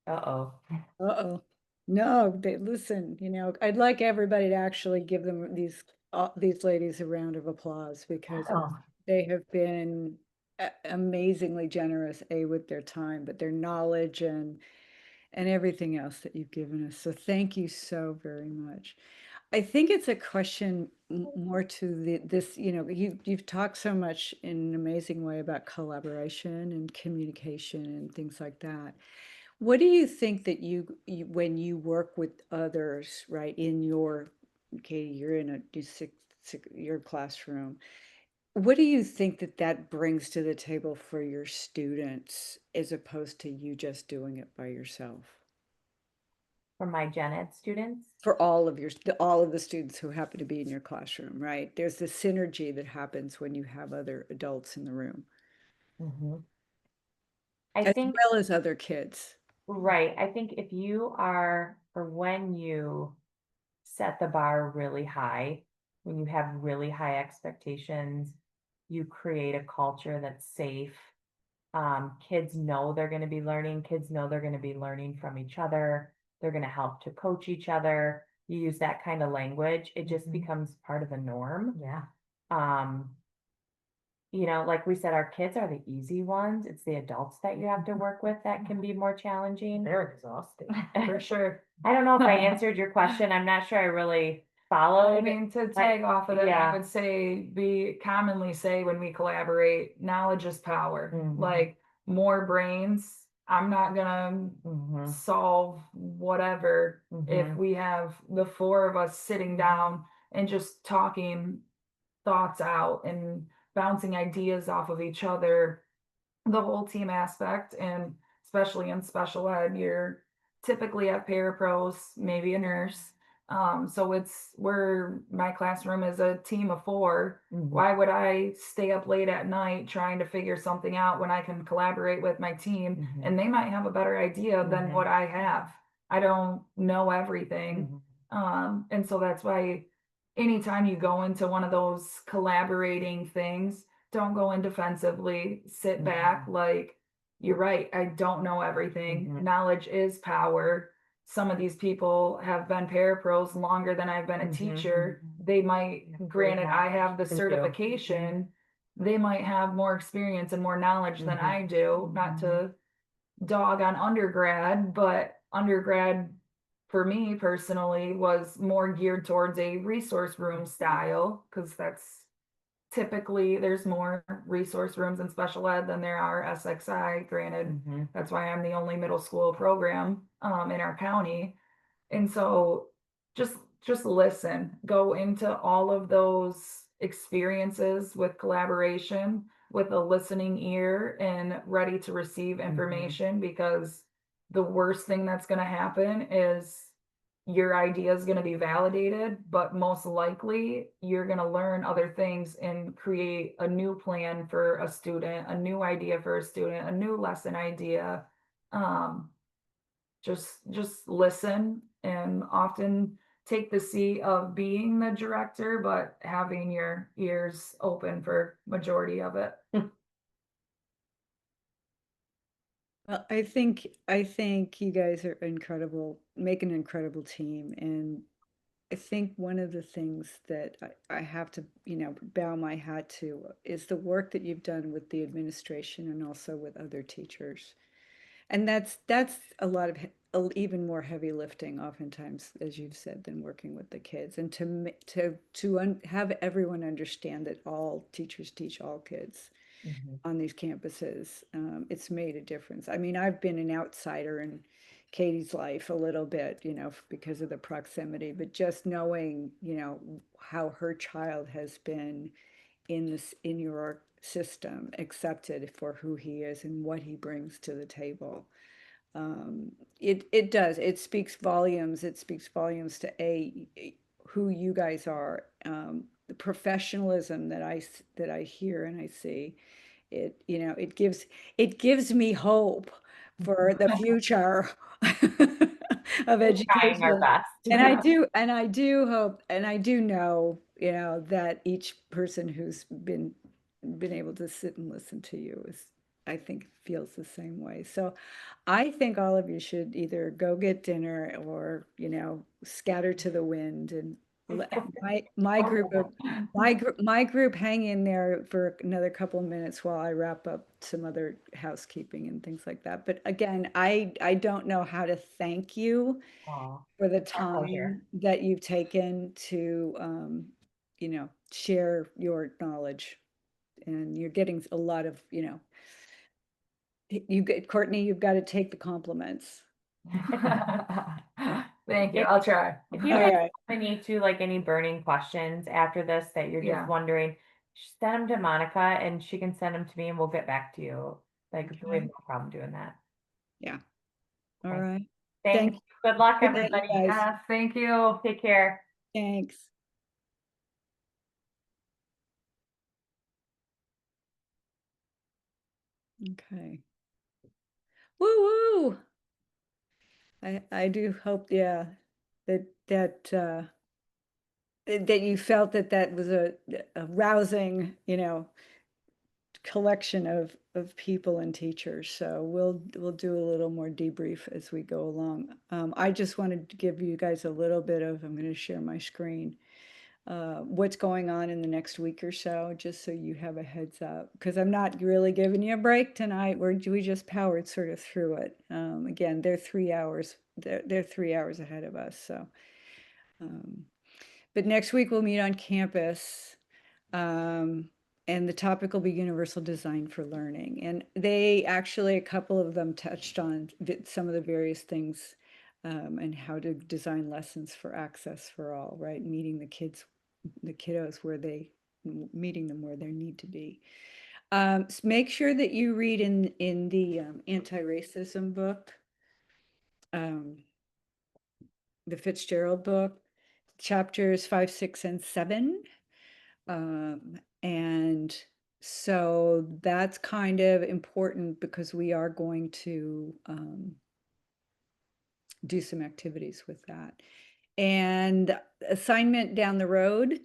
[SPEAKER 1] Uh-oh.
[SPEAKER 5] Uh-oh. No, they listen, I'd like everybody to actually give them these ladies a round of applause because
[SPEAKER 2] Oh,
[SPEAKER 5] they have been amazingly generous, with their time, but their knowledge and everything else that you've given us. So thank you so very much. I think it's a question more to this, you've talked so much in an amazing way about collaboration and communication and things like that. What do you think that when you work with others, right, Katie, you're in your classroom. What do you think that that brings to the table for your students as opposed to you just doing it by yourself?
[SPEAKER 1] For my gen ed students.
[SPEAKER 5] For all of the students who happen to be in your classroom, right? There's the synergy that happens when you have other adults in the room,
[SPEAKER 1] I
[SPEAKER 5] as
[SPEAKER 1] think,
[SPEAKER 5] well as other kids.
[SPEAKER 1] right, I think if you are, or when you set the bar really high, when you have really high expectations, you create a culture that's safe. Kids know they're going to be learning. Kids know they're going to be learning from each other. They're going to help to coach each other. You use that kind of language, it just becomes part of the norm.
[SPEAKER 2] yeah.
[SPEAKER 1] Um, like we said, our kids are the easy ones. It's the adults that you have to work with that can be more challenging.
[SPEAKER 2] They're exhausting.
[SPEAKER 4] For sure.
[SPEAKER 1] I don't know if I answered your question. I'm not sure I really
[SPEAKER 4] I
[SPEAKER 1] followed.
[SPEAKER 4] mean, to tag off of it,
[SPEAKER 1] yeah.
[SPEAKER 4] I would say we commonly say when we collaborate, knowledge is power. Like more brains, I'm not gonna solve whatever if we have the four of us sitting down and just talking thoughts out and bouncing ideas off of each other, the whole team aspect, and especially in special ed, you're typically at parapros, maybe a nurse. So my classroom is a team of four. Why would I stay up late at night trying to figure something out when I can collaborate with my team and they might have a better idea than what I have? I don't know everything. And so that's why anytime you go into one of those collaborating things, don't go in defensively, sit back, like, you're right, I don't know everything. Knowledge is power. Some of these people have been parapros longer than I've been a teacher. They might, granted, I have the certification, they might have more experience and more knowledge than I do, not to dog on undergrad, but undergrad for me personally was more geared towards a resource room style, because that's typically there's more resource rooms in special ed than there are SXI. Granted, that's why I'm the only middle school program in our county. And so just listen, go into all of those experiences with collaboration, with a listening ear and ready to receive information, because the worst thing that's going to happen is your idea is going to be validated, but most likely you're going to learn other things and create a new plan for a student, a new idea for a student, a new lesson idea. Just listen, and often take the seat of being the director, but having your ears open for majority of it.
[SPEAKER 5] Well, I think you guys are incredible, make an incredible team, and I think one of the things that I have to, bow my hat to is the work that you've done with the administration and also with other teachers. And that's a lot of even more heavy lifting oftentimes, as you've said, than working with the kids, and have everyone understand that all teachers teach all kids on these campuses. It's made a difference. I mean, I've been an outsider in Katie's life a little bit, because of the proximity, but just knowing, how her child has been in your system, accepted for who he is and what he brings to the table. It does. It speaks volumes. It speaks volumes to who you guys are, the professionalism that I hear and I see. It gives me hope for the future of
[SPEAKER 1] We're trying our
[SPEAKER 5] education.
[SPEAKER 1] best.
[SPEAKER 5] And I do hope, and I do know, that each person who's been able to sit and listen to you is I think feels the same way. So I think all of you should either go get dinner or, scatter to the wind and let my group of my group hang in there for another couple of minutes while I wrap up some other housekeeping and things like that. But again, I don't know how to thank you
[SPEAKER 1] Aw,
[SPEAKER 5] for the
[SPEAKER 1] our pleasure.
[SPEAKER 5] time that you've taken to share your knowledge. And you're getting a lot of, Courtney, you've got to take the compliments.
[SPEAKER 4] Thank you.
[SPEAKER 1] If-
[SPEAKER 4] I'll try.
[SPEAKER 1] If you
[SPEAKER 5] All
[SPEAKER 1] have
[SPEAKER 5] right.
[SPEAKER 1] any burning questions after this that you're
[SPEAKER 4] Yeah.
[SPEAKER 1] just wondering, send them to Monica and she can send them to me and we'll get back to you. Like, we have no problem doing that.
[SPEAKER 5] Yeah. All
[SPEAKER 1] Okay.
[SPEAKER 5] right.
[SPEAKER 1] Thanks.
[SPEAKER 5] Thank
[SPEAKER 1] Good luck,
[SPEAKER 5] Good night, you
[SPEAKER 1] everybody.
[SPEAKER 5] guys.
[SPEAKER 4] Thank you.
[SPEAKER 1] Take care.
[SPEAKER 5] Thanks. Okay. Woo woo. I do hope, yeah, that you felt that was a rousing, collection of people and teachers. So we'll do a little more debrief as we go along. I just wanted to give you guys a little bit of, I'm going to share my screen, what's going on in the next week or so, just so you have a heads up, because I'm not really giving you a break tonight. We just powered sort of through it. Again, they're 3 hours. They're 3 hours ahead of us. So, but next week we'll meet on campus. And the topic will be universal design for learning. And they actually, a couple of them touched on some of the various things and how to design lessons for access for all, right? Meeting the kiddos meeting them where they need to be. Make sure that you read in the anti-racism book, the Fitzgerald book, chapters 5, 6, and 7. And so that's kind of important because we are going to do some activities with that. And assignment down the road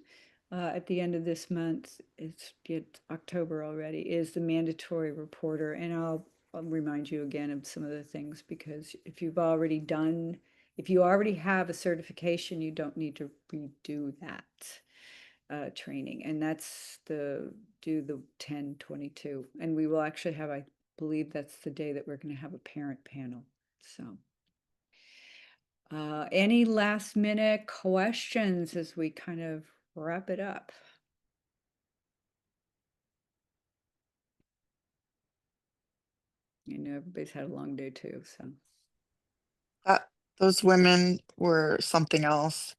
[SPEAKER 5] at the end of this month, it's October already, is the mandatory reporter. And I'll remind you again of some of the things, because if you already have a certification, you don't need to redo that training, and that's do the 10/22, and we will actually have, I believe that's the day that we're going to have a parent panel. So any last minute questions as we kind of wrap it up? Everybody's had a long day too, so
[SPEAKER 10] Those women were something else.